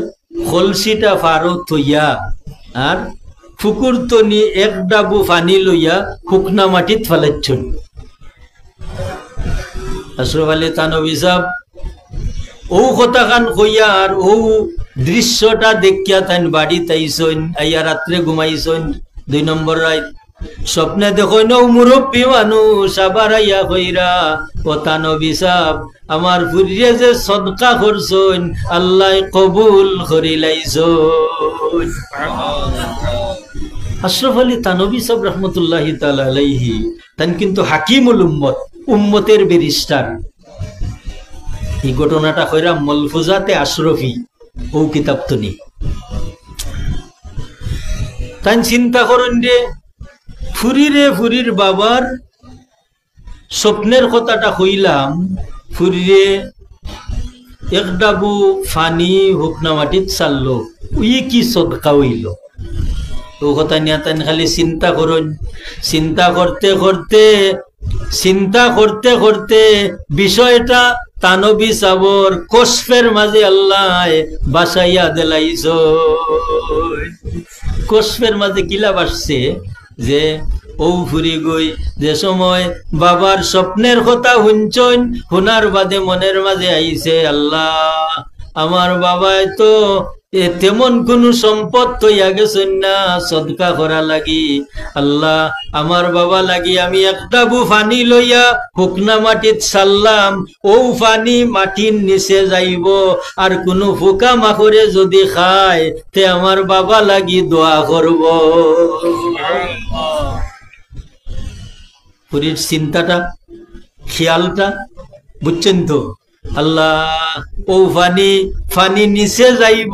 খলসিটা ফারো থইয়া আর ফুকুর তনি এক ডাবু পানি লইয়া শুকনা মাটিত ফেলাচ্ছেন। আশরাফ আলী থানভী সাহেব ও কথা খান কইয়া আর ও দৃশ্যটা দেখিয়া তাই বাড়িত আইসন, আইয়া রাত্রে ঘুমাইছন। 2 নম্বর রাত স্বপ্নে দেখো নৌ মুরব্বী মানুষ আবার আইয়া কইরা, ও থানভী সাহেব, আমার ফুরিয়ে যে সদকা করছন আল্লাহ কবুল করিলাইছন। আশরাফ আলী থানভী সাহেব রহমতুল্লাহি তাআলা আলাইহি তান কিন্তু হাকিমুল উম্মত, উম্মতের ব্যারিস্টার। এই ঘটনাটা কইরা মলফুজাতে আশরফি ও কিতাব তনি তাই চিন্তা করেন রে, ফুরির বাবার স্বপ্নের কথাটা কইলাম, ফুরিরে এক ডাবু ফানি হুকনা মাটিত চাললো, উই কি সদকা হইল। ও কথা নিয়ে তাই খালি চিন্তা করুন। চিন্তা করতে করতে বিষয়টা থানভী সাবর কষ্ফের মাঝে আল্লাহ বাসাইয়া দিলাইছ। কষ্ফের মাঝে কিলা বাসছে যে ও ফুরি গই যে সময় বাবার স্বপ্নের কথা শুনছন, শোনার বাদে মনের মাঝে আইছে আল্লাহ আমার বাবাই তো তেমন কোন সম্পদ তৈয়া গেছেন না সদকা করা লাগি, আল্লাহ আমার বাবা লাগি আমি একটা বু পানি লইয়া শুকনা মাটিত ছাড়লাম, ও পানি মাটির নিচে যাইব, আর কোনো পোকা মাকড়ে যদি খায় তে আমার বাবা লাগি দোয়া করব। পুরীর চিন্তাটা খেয়ালটা বুঝছেন তো? আল্লাহ ও ফানি নিচে যাইব,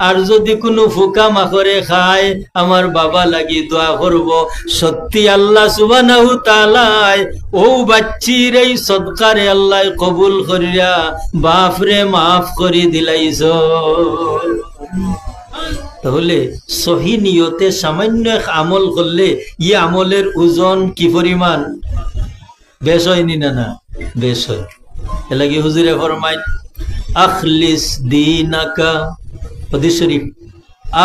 আর যদি কোনো পোকা মাকড়ে খায় আমার বাবা লাগি দোয়া করব। সত্যি আল্লাহ সুবহানাহু তাআলা ও বাচ্চির এই সদকারে আল্লাহ কবুল করিয়া বাপরে মাফ করে দিলাইছ। তাহলে সহি নিয়তে সামান্য এক আমল করলে ই আমলের ওজন কি পরিমাণ, বেশ হয়নি না? বেশ হয়। এ লাগি হুজুরে ফরমাই আখলিস দীনাকা, হাদিস শরীফ,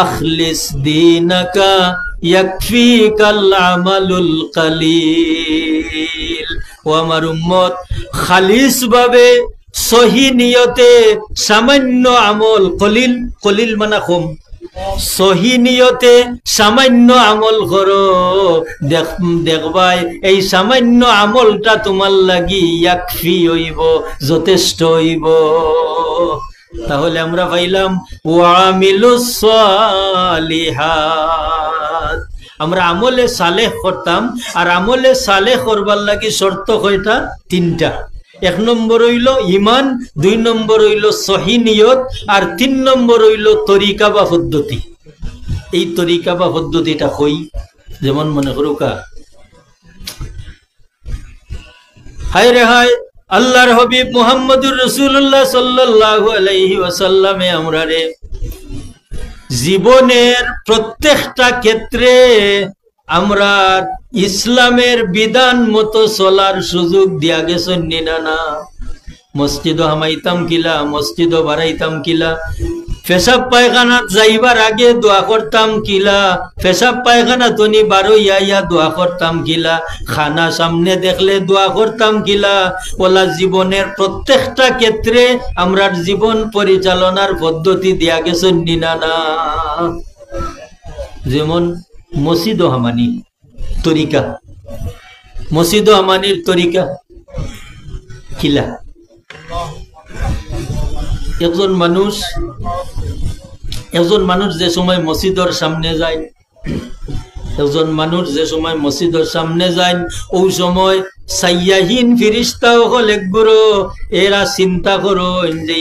আখলিস দীনাকা ইয়াকফিকাল আমালুল কালিল। ও আমার উম্মত, খালিস ভাবে সহি নিয়তে সামান্য আমল, কলিল, কলিল মানে কম, সহি নিয়তে সামান্য আমল করো, দেখবাই এই সামান্য আমলটা তোমার লাগি ইয়াকফি হইব, যথেষ্ট হইব। তাহলে আমরা পাইলাম ওয়ামিলুস সালিহাত, আমরা আমলে সালেহ করতাম। আর আমলে সালেহ করবার লাগি শর্ত কয়টা? তিনটা। 1 নম্বর হইল ইমান, 2 নম্বর হইল সহি নিয়ত, আর 3 নম্বর হইল তরিকা বা পদ্ধতি। এই তরিকা বা পদ্ধতিটা কই, যেমন মনে করুকা, হায় রে হায়, আল্লাহর হাবিব মুহাম্মদুর রাসূলুল্লাহ সাল্লাল্লাহু আলাইহি ওয়াসাল্লামে আমরা রে জীবনের প্রত্যেকটা ক্ষেত্রে আমরা ইসলামের বিধান মতো চলার সুযোগ দিয়া গেছেন না? না, মসজিদ হামাইতাম কিলা, মসজিদ বাড়াইতাম কিলা, পেশাব পায়খানা যাইবার আগে দোয়া করতাম কিলা, পেশাব পায়খানা তনি বারো ইয়া দোয়া করতাম কিলা, খানা সামনে দেখলে দোয়া করতাম কিলা। ওলা জীবনের প্রত্যেকটা ক্ষেত্রে আমরা জীবন পরিচালনার পদ্ধতি দিয়া গেছেন না? না, যেমন মসজিদ হামানি তরিকা, মসজিদ হামানির তরিকা কিলা। একজন মানুষ যে সময় মসজিদের সামনে যায়, একজন মানুষ যে সময় মসজিদের সামনে যায়, ওই সময় সাইয়াহীন ফিরিস্তা হল একগুলো, এরা চিন্তা করো যে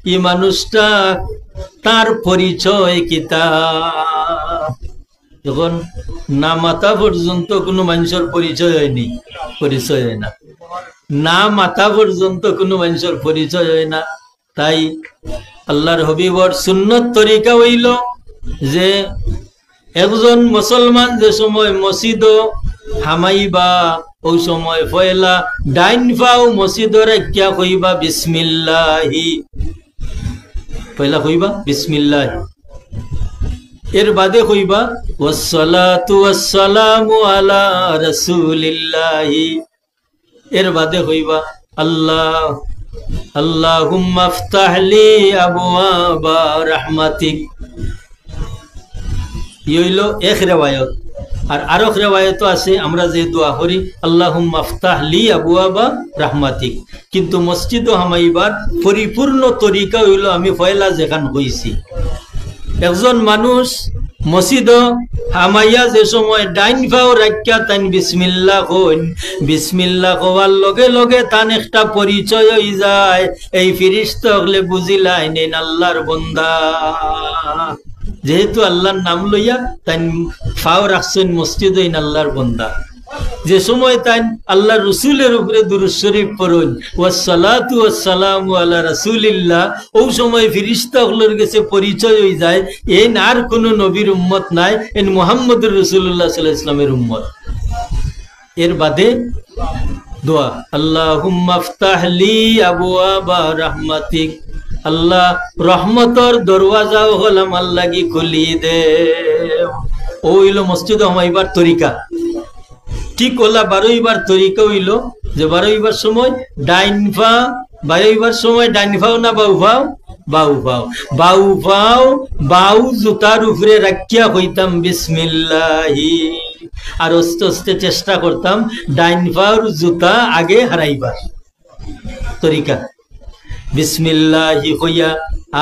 এই মানুষটা তার পরিচয় কিতা। যখন না মাথা পর্যন্ত কোনো মানুষের পরিচয় হয়নি, পরিচয় হয় না, না মাথা পর্যন্ত কোনো মানুষের পরিচয় হয় না। তাই আল্লাহর হাবিবর সুন্নত তরিকা হইল যে একজন মুসলমান যে সময় মসজিদ হামাইবা, ওই সময় পয়লা ডাইন পাও মসজিদর কিয়া কইবা বিসমিল্লাহি, পয়লা কইবা বিসমিল্লাহি, এর বাদে কইবা ওয়াসসালাতু ওয়াসসালামু আলা রাসূলিল্লাহি, এর বাদে কইবা আল্লাহুম্মা আফতাহ লি আবওয়াবা রাহমাতিক। এই হইল এক রিওয়ায়াত। আর আরেক রিওয়ায়াত আছে আমরা যে দোয়া করি আল্লাহুম্মা আফতাহ লি আবওয়াবা রাহমাতিক। কিন্তু মসজিদ হামাইবার পরিপূর্ণ তরিকা হইল আমি পয়লা যেখান কইছি, একজন মানুষ মসজিদ হামাইয়া যে সময় ডাইন পাও রাখিয়া তান বিসমিল্লাহ কইন, বিসমিল্লাহ কওয়ার লগে লগে তান একটা পরিচয় হয়ে যায়। এই ফিরিস্তা হলে বুঝিলাই নেন আল্লাহর বান্দা, যেহেতু আল্লাহর নাম লইয়া তাই পাও রাখছেন মসজিদ হইন আল্লাহর বান্দা। যে সময় তাই আল্লাহ রসুলের উপরে দুরূদ শরীফ পড়ুন ওয়াসসালাতু ওয়াসসালামু আলা রাসূলিল্লাহ, ওই সময় ফিরিস্তা হলোর কাছে পরিচয় হয়ে যায় এই আর কোনো নবীর উম্মত নাই, এন মুহাম্মদুর রাসূলুল্লাহ সাল্লাল্লাহু আলাইহি ওয়াসাল্লামের উম্মত। এর বাদে দোয়া আল্লাহুম্মা আফতাহ লি আবওয়াবা রাহমাতিক, আল্লাহ রহমতর দরওয়াজা হল আমার লাগি খুলি দে। ও হইল মসজিদ হামাইবার তরিকা। ঠিক ওলা বারোইবার তরিকা হইল যে বারোইবার সময় ডাইন পা, বারোইবার সময় ডাইন পাও না বাউ পাও, বাউ পাও, বাউ পাও বাউ জুতার উপরে রাখিয়া হইতাম বিসমিল্লাহি, আর আস্তে আস্তে চেষ্টা করতাম ডাইন পাওর জুতা আগে হারাইবার তরিকা বিসমিল্লাহি হইয়া,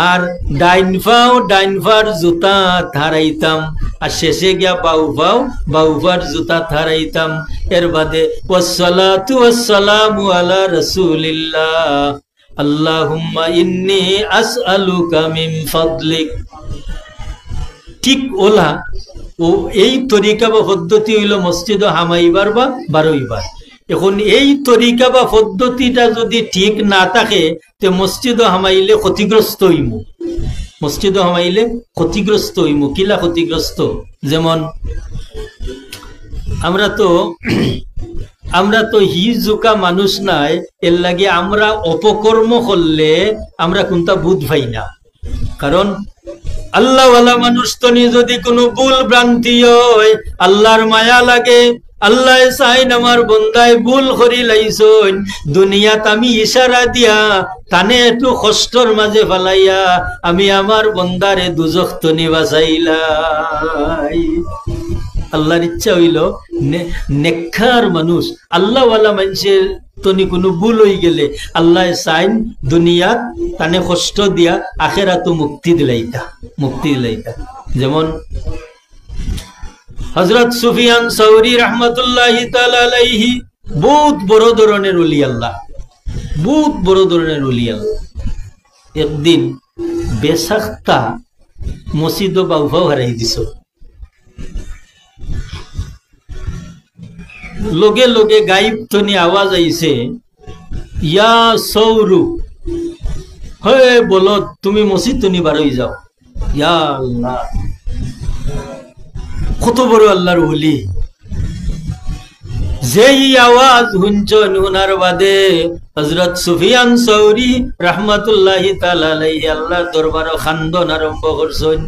আর ডাইন পাও ডাইন পার জুতা হারাইতাম, আর শেষে গিয়া বাউ পার জুতা হারাইতাম। এর বাদে ওয়াসসালাতু ওয়াসসালামু আলা রাসূলিল্লাহ আল্লাহুম্মা ইন্নী আসআলুকা মিন ফাদলিক। ঠিক ওলা ও এই তরিকা বা পদ্ধতি হইল মসজিদ হামাইবার বা বারোইবার। এখন এই তরিকা বা পদ্ধতিটা যদি ঠিক না থাকে তে মসজিদ হামাইলে ক্ষতিগ্রস্ত হইমু, মসজিদ হামাইলে ক্ষতিগ্রস্ত হইমু। কিলা ক্ষতিগ্রস্ত? যেমন আমরা তো আমরা তো হিজুকা মানুষ নাই, এর লাগে আমরা অপকর্ম করলে আমরা কোনটা বুধ পাই না। কারণ আল্লাহওয়ালা মানুষ তো যদি কোনো ভুল ভ্রান্তি হয় আল্লাহর মায়া লাগে। আল্লাহ চাইন আমার বন্দায় ভুল করি লাইছন, দুনিয়াত আমি ইশারা দিয়া তানে একটু কষ্টর মাঝে ফালাইয়া আমি আমার বন্দারে দুজখ তনি বাঁচাইলাই। আল্লাহর ইচ্ছা হইল নেককার মানুষ আল্লাহওয়ালা মানুষের তনি কোনো ভুল হয়ে গেলে আল্লাহ চাইন দুনিয়াত তানে কষ্ট দিয়া আখেরাতো মুক্তি দিলাইতা। যেমন হযরত সুফিয়ান সাউরি রাহমাতুল্লাহি তাআলা আলাইহি বহুত বড় ধরনের ওলি আল্লাহ, বহুত বড় ধরনের ওলি আল্লাহ। একদিন বেসাখতা মসজিদ বাউফাও হারাই দিছ। লগে লগে গাইব তনি আওয়াজ আইছে, ইয়া সৌরু, হে বলো তুমি মসজিদ তনি বার হয়ে যাও। ইয়া আল্লাহ, কত বড় আল্লাহর ওলি। যেই আওয়াজ শুনছন, শুনার বাদে হযরত সুফিয়ান সাউরি রাহমাতুল্লাহি তাআলা আলাইহি আল্লাহর দরবারে খান্দন আরম্ভ করছেন।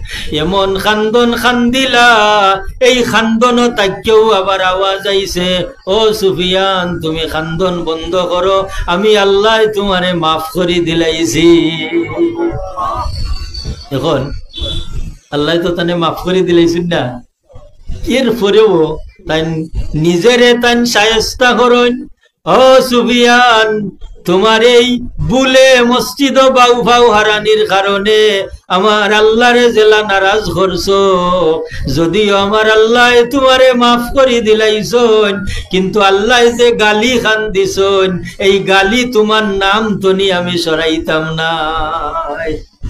এমন খান্দন খান্দিলা, এই খান্দন তাকেও আবার আওয়াজ আইছে, ও সুফিয়ান তুমি খান্দন বন্ধ করো, আমি আল্লাহ তোমারে মাফ করে দিলাইছি। এখন আল্লাহ তো তানে মাফ করে দিলাইছেন না, এরপরেও তাই নিজেরে তাই শায়েস্তা করেন। ও সুফিয়ান, তোমার এই বুলে মসজিদ বাউফাউ হারানির কারণে আমার আল্লাহরে জেলা নারাজ করছো। যদিও আমার আল্লাহ তোমারে মাফ করে দিলাইছন, কিন্তু আল্লাহ যে গালি খান দিছন, এই গালি তোমার নাম তনি আমি সরাইতাম না।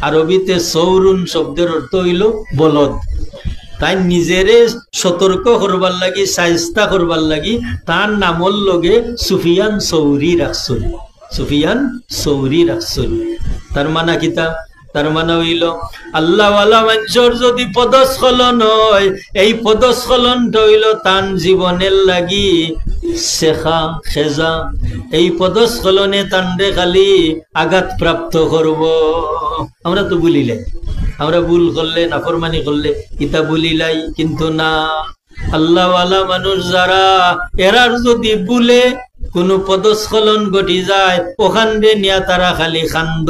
আরবিতে সৌরুন শব্দের অর্থ হইল বলদ। তাই নিজেরে সতর্ক করবার লাগি, শায়েস্তা করবার লাগি তার নামর লগে সুফিয়ান সৌরি রাখছুন। সুফিয়ান সৌরি রাখছুন তার মানা কিতা? তার মানে হইল আল্লাহওয়ালা মানুষের যদি পদস্খলন হয়, এই পদস্খলনটা হইল তান জীবনের লাগি শেখা খেজা। এই পদস্খলনে তান্ডে খালি আঘাত প্রাপ্ত করব। আমরা তো বলিলাই, আমরা ভুল করলে নাফরমানি করলে ইতা বলিলাই, কিন্তু না, আল্লাহওয়ালা মানুষ যারা এরার যদি ভুলে কোন পদস্খলন ঘটি যায়, ওখান দিয়ে নিয়া তারা খালি খান্দ।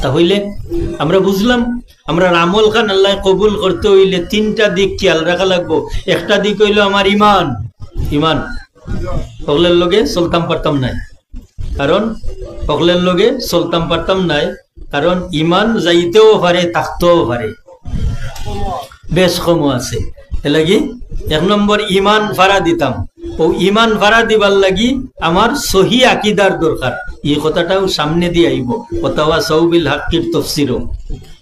তাহলে আমরা বুঝলাম, আমরা আমল খান আল্লাহ কবুল করতে হইলে তিনটা দিক খেয়াল রাখা লাগবো। একটা দিক হইল আমার ইমান। ইমান সকলের লগে চলতাম পারতাম নাই, কারণ সকলের লগে চলতাম পারতাম নাই, কারণ ইমান যাইতেও পারে থাকতেও পারে, বেশ কম আছে। এলাগি এক নম্বর ইমান ভাড়া দিতাম। ও ইমান ভাড়া দিবার লাগি আমার সহি আকিদার দরকার। এই কথাটাও সামনে দিয়ে আইব। ওয়াতাওয়া সাউবিল হাক্কির তফসিরও।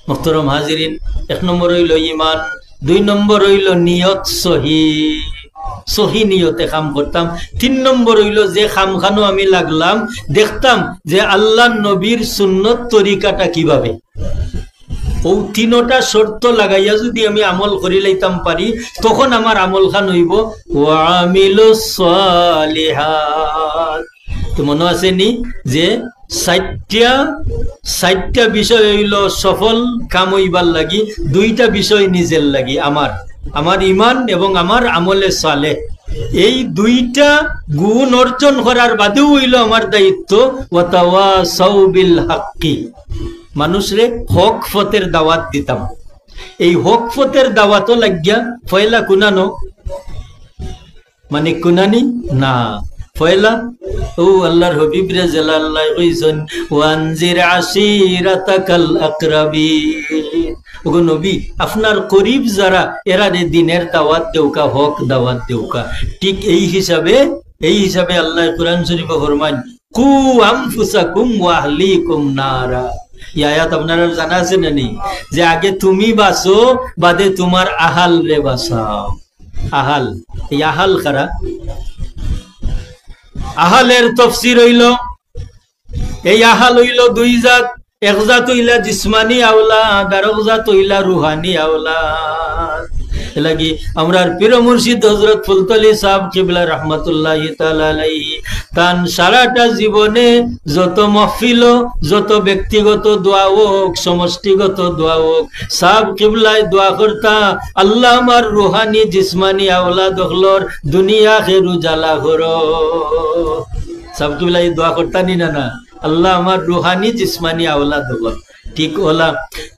মুহতারাম হাজিরিন, এক নম্বর হইল ইমান, দুই নম্বর হইল নিয়ত সহি, সহি নিয়তে কাম করতাম। তিন নম্বর হইল যে খাম খানো আমি লাগলাম দেখতাম যে আল্লাহ নবীর সুন্নত তরিকাটা কিভাবে। ও তিনটা শর্ত লাগাইয়া যদি আমি আমল করি লাইতাম পারি, তখন আমার আমল খান হইব ওয়ামিলুস সালিহাত। তো মনে আছে নি যে ষাটটা বিষয় হইল সফল কাম হইবার লাগি, দুইটা বিষয় নিজের লাগি, আমার ইমান এবং আমার আমলে সালেহ। এই দুইটা গুণ অর্জন করার বাদেও হইল আমার দায়িত্ব ওয়াতাওয়াসাউ বিল হাক্কি, মানুষরে হক ফতের দাওয়াত দিতাম। এই হক ফতের দাওয়াতও লাগিয়া ফয়লা কুনানো, মানে কুনানি না, ফয়লা ও আল্লাহর হবিব রে জালাল্লাহ কইছেন ওয়ানজির আশিরাতাকাল আকরাবিন। ওগো নবী, আপনার করিব যারা এরা দিনের দাওয়াত দেউকা, হক দাওয়াত দেউকা। ঠিক এই হিসাবে আল্লাহ কুরআন শরীফে ফরমান কু আনফুসাকুম ওয়া আহলিকুম নারা। এই আয়াত আপনারা জানা আছে না নি? যে আগে তুমি বাঁচো, বাদে তোমার আহাল রে বাঁচাও। আহাল, এই আহাল কারা? আহালের তফসির হইল, এই আহাল হইল দুই জাত। এক জাত হইলা জিসমানি আওলাদ, আর এক জাত হইলা রুহানি আওলাদ। লাগি আমরার পীর মুর্শিদ হযরত ফুলতলি সাহেব কিবলা রাহমাতুল্লাহি তাআলা আলাইহি তান সারাটা জীবনে যত মাহফিল যত ব্যক্তিগত দোয়া হোক সমষ্টিগত দোয়া হোক সাহেব কিবলায় দোয়া করতা আল্লাহ আমার রূহানি জিসমানি আওলাদ হলর দুনিয়া খের উজালা করো সাহেব কিবলাই দোয়া করতা নি না আল্লাহ আমার রূহানি জিসমানি আওলাদ হলর ঠিক ওলা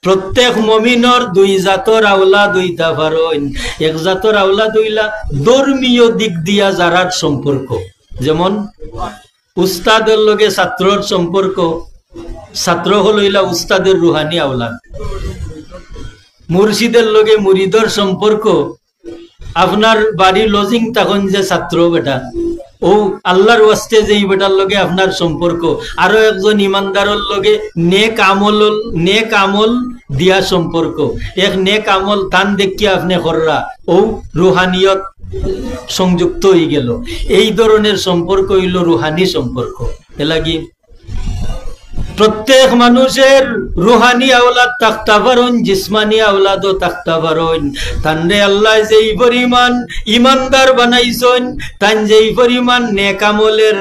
প্রত্যেক মুমিনের দুই জাতর আওলাদ হইতা পারেন এক জাতর আওলাদ হইলা ধর্মীয় দিক দিয়া যারার সম্পর্ক যেমন উস্তাদের লগে ছাত্রর সম্পর্ক ছাত্র হইলা উস্তাদের রুহানি আওলাদ মুর্শিদের লগে মুরিদর সম্পর্ক আপনার বাড়ির লজিং তখন যে ছাত্র বেটা ও আল্লাহর ওয়াস্তে যে বেটার লগে আপনার সম্পর্ক আরো একজন ইমানদারের লগে নেক আমল দিয়া সম্পর্ক এক নেক আমল তান দেখিয়া আপনি কররা ও রুহানিয়ত সংযুক্ত হয়ে গেল এই ধরনের সম্পর্ক হইল রুহানি সম্পর্ক এলাগি প্রত্যেক মানুষের রুহানি আওলাদ থাকতে পারেন জিসমানি আওলাদও থাকতে পারেন তানরে আল্লাহ যেই পরিমাণ ইমানদার বানাইছেন তান যেই পরিমাণ নেক আমলের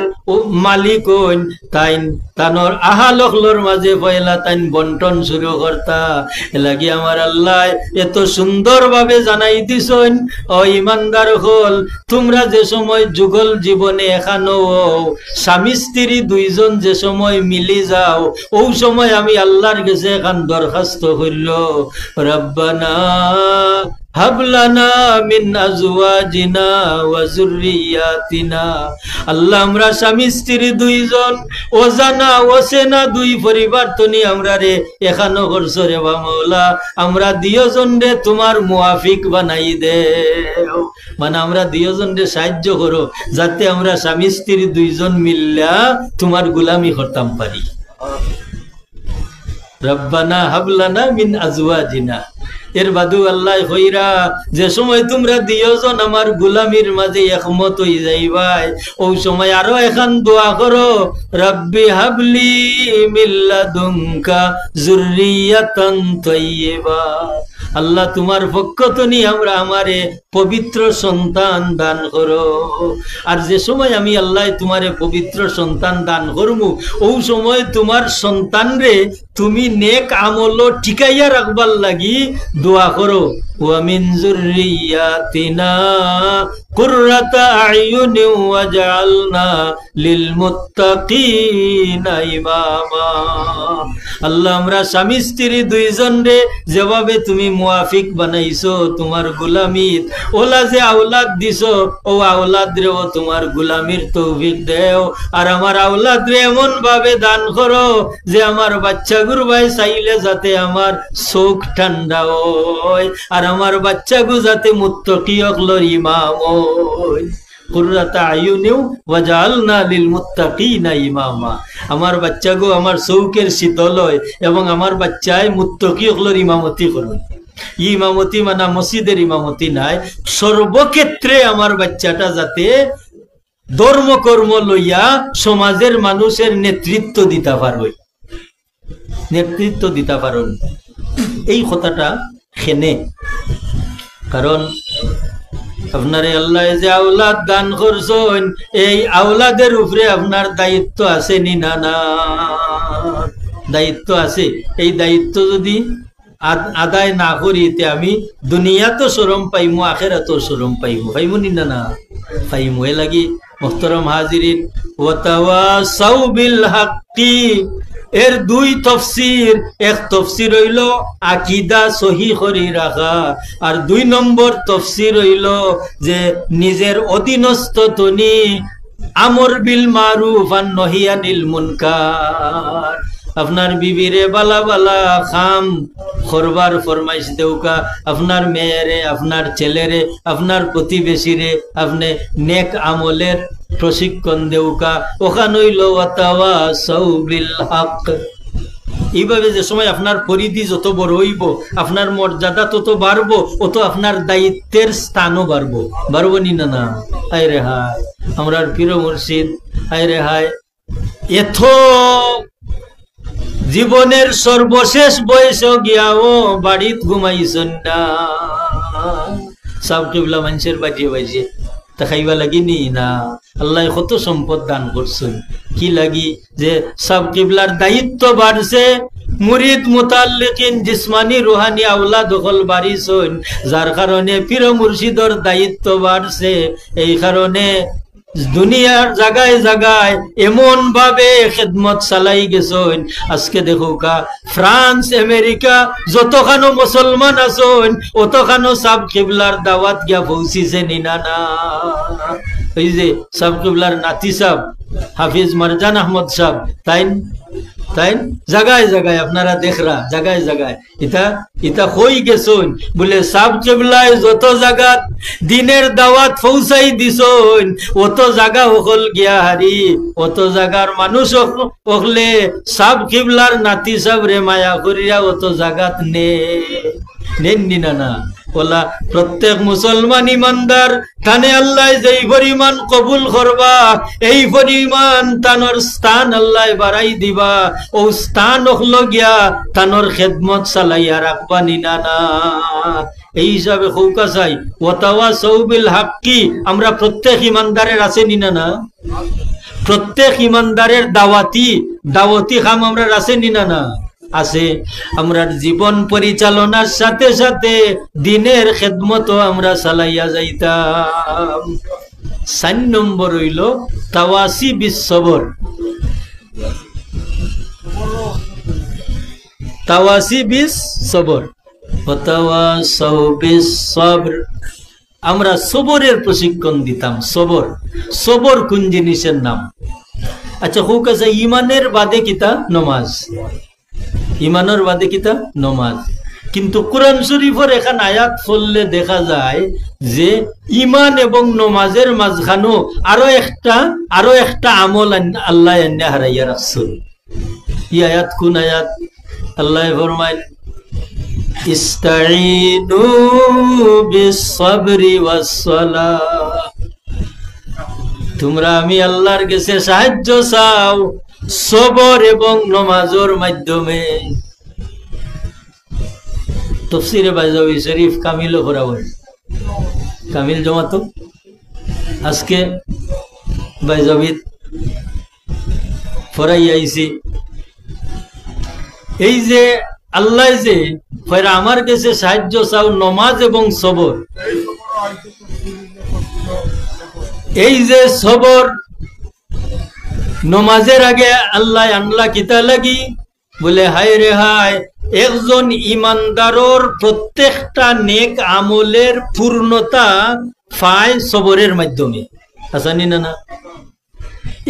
মালিক হইন তাইন তানোর আহালকলর মাঝে পয়লা তাইন বন্টন শুরু করতা লাগি আমার আল্লাহ এত সুন্দরভাবে জানাই দিছেন ও ইমানদার হল তোমরা যে সময় যুগল জীবনে এখানো স্বামী স্ত্রী দুইজন যে সময় মিলি যাও ওই সময় আমি আল্লাহর কাছে এখন দরখাস্ত করিল রব্বানা হাবলানা মিন আজওয়াজিনা ওয়া যুররিয়াতিনা আল্লাহ আমরা স্বামী স্ত্রী দুইজন অজানা অচেনা দুই পরিবার তনি আমরা রে এখানো করছ রে বা মাওলা আমরা দুইজন রে তোমার মুয়াফিক বানাই দে মানে আমরা দুইজন রে সাহায্য করো যাতে আমরা স্বামী স্ত্রী দুইজন মিল্লা তোমার গোলামি করতাম পারি রব্বানা হাবলানা মিন আজওয়াজিনা এর বাদু আল্লাহ কইরা যে সময় তোমরা দুইজন আমার গোলামির মাঝে একমত হই যাইবাই ওই সময় আরো এখন দোয়া করো রব্বি হাবলি মিন লাদুনকা যুররিয়াতান তাইয়্যিবা আল্লাহ তোমার পক্ষ থেকে আমরা আমারে পবিত্র সন্তান দান করো আর যে সময় আমি আল্লাহ তোমারে পবিত্র সন্তান দান করমু ওই সময় তোমার সন্তান রে তুমি নেক আমল ঠিকাইয়া রাখবার লাগি দোয়া করো ওয়া মিন যুররিয়াতিনা কুররাতা আয়ুনি ওয়াজআলনা লিল মুত্তাকিনা ইমামা আল্লাহ আমরা স্বামী স্ত্রী দুইজন রে যেভাবে তুমি মুয়াফিক বানাইছো তোমার গোলামিত ওলা যে আওলাদ দিছো ও আওলাদ রে ও তোমার গোলামির তৌফিক দেও আর আমার আওলাদ রে এমন ভাবে দান করো যে আমার বাচ্চা গুরু ভাই চাইলে যাতে আমার চোখ ঠান্ডা হয় আর আমার বাচ্চা গু যাতে মুত্তাকি হকলর ইমাম হয় কুররাতা আয়ুনি ওয়াজআলনা লিল মুত্তাকিনা ইমামা আমার বাচ্চা গো আমার চৌকের শীতল হয় এবং আমার বাচ্চায় মুত্তাকি হকলর ইমামতি করবে ইমামতি মানে মসজিদের ইমামতি নাই সর্বক্ষেত্রে আমার বাচ্চাটা যাতে ধর্মকর্ম লইয়া সমাজের মানুষের নেতৃত্ব দিতে পারবে এই কথাটা খেনে কারণ আপনারে আল্লাহ যে আওলাদ দান করছেন এই আওলাদের উপরে আপনার দায়িত্ব আছে নি না না দায়িত্ব আছে এই দায়িত্ব যদি আদায় না করি তে আমি দুনিয়াতো শরম পাইমু আখিরাতো শরম পাইমু নি না না পাইমু এ লাগি মুহতারাম হাজিরিন ওয়া তাওয়াসাউ বিল হাক্কি এর দুই তফসির এক তফসির হইল আকীদা সহি করে রাখা আর দুই নম্বর তফসির হইল যে নিজের অধীনস্থ তনি আমর বিল মারুফ আর নহি আনিল মুনকার আপনার বিবিরে বালা বালা খাম করবার ফরমাইশ দেউকা আপনার মেয়েরে আপনার ছেলেরে আপনার প্রতিবেশীরে আপনি নেক আমলের প্রশিক্ষণ দেউকা ওখান হইল ওয়াতাওয়াসাউ বিল হক এইভাবে যে সময় আপনার পরিধি যত বড় হইব আপনার মর্যাদা তত বাড়বো অত আপনার দায়িত্বের স্থানও বাড়বো নি না না হায় রে হায় আমরার পীর মুর্শিদ হায় রে হায় এত জীবনের সর্বশেষ বয়সে গিয়াও বাড়িত ঘুমাইছেন না সাব কিবলা মানুষের বাজিয়ে বাজিয়ে তা খাইবা লাগিনি না? আল্লাহ কত সম্পদ দান করছেন, কি লাগি যে সাব কিবলার দায়িত্ব বাড়ছে, মুরিদ মুতাল্লিকিন জিসমানি রুহানি আওলাদ দখল বাড়িছেন, যার কারণে পীর মুর্শিদর দায়িত্ব বাড়ছে। এই কারণে দুনিয়ার জায়গায় জায়গায় এমন ভাবে খেদমত চালাই গেছেন। আজকে দেখো কা ফ্রান্স আমেরিকা যতখানো মুসলমান আছেন অতখানো সাব কিবলার দাওয়াত গিয়া পৌঁছিছে নিনা না? ওই যে সাব কিবলার নাতি সাহ হাফিজ মারজান আহমদ সাহ, তাই তাই জায়গায় জায়গায় আপনারা দেখরা জায়গায় জায়গায় ইতা ইতা হই গেছেন বলে সাব কিবলায় যত জায়গা দিনের দাওয়াত পৌঁছাই দিছন অত জায়গা হল গিয়া হারি, অত জায়গার মানুষ হলে সাব কিবলার নাতি সাহ রে মায়া করিয়া অত জায়গাত নেননি না? বলা প্রত্যেক মুসলমান ইমানদার তানে আল্লাহ যেই পরিমাণ কবুল করবা এই পরিমাণ তানোর স্থান আল্লাহ বাড়াই দিবা। ও স্থান হল গিয়া তানোর খেদমত চালাইয়া রাখবা নিনা না? এই হিসাবে হৌকা চাই ওয়াতাওয়া সৌবিল হাক্কি আমরা প্রত্যেক ইমানদারের আছে নিনা না? প্রত্যেক ইমানদারের দাওয়াতি খাম আমরা আছে নিনা না? আছে। আমরা জীবন পরিচালনার সাথে সাথে দিনের খেদমত আমরা চালাইয়া যাইতাম। 4 নম্বর হইল তাওয়াসি বিস সবর। তাওয়াসি বিস সবর, ওয়াতাওয়াসাউ বিস সবর। আমরা সবরের প্রশিক্ষণ দিতাম। সবর কোন জিনিসের নাম? আচ্ছা হোক আছে ইমানের বাদে কিতা নমাজ, ইমানের বাদে কিতা নমাজ। কিন্তু কোরআন শরীফের এখান আয়াত পড়লে দেখা যায় যে ইমান এবং নমাজের মাঝখানো আরো একটা আমল আল্লাহ এনে হারাইয়া রাখছেন। ই আয়াত কোন আয়াত? আল্লাহ ফরমায় ইস্তাঈনু বিস-সাবরি ওয়াস-সালাহ, তোমরা আমি আল্লাহর কাছে সাহায্য চাও সবর এবং নমাজের মাধ্যমে। তাফসীরে বাইজাবি শরীফ কামিল পড়াবো, কামিল জমাতো আজকে বাইজাবিত পড়াই আইছি। এই যে আল্লাহ যে আমার কাছে সাহায্য চাও নমাজ এবং সবর, এই যে সবর নমাজের আগে আল্লাহ আনলা কিতা লাগি বলে হায় রে হায়, একজন ইমানদারর প্রত্যেকটা নেক আমলের পূর্ণতা পায় সবরের মাধ্যমে। আসানি না না?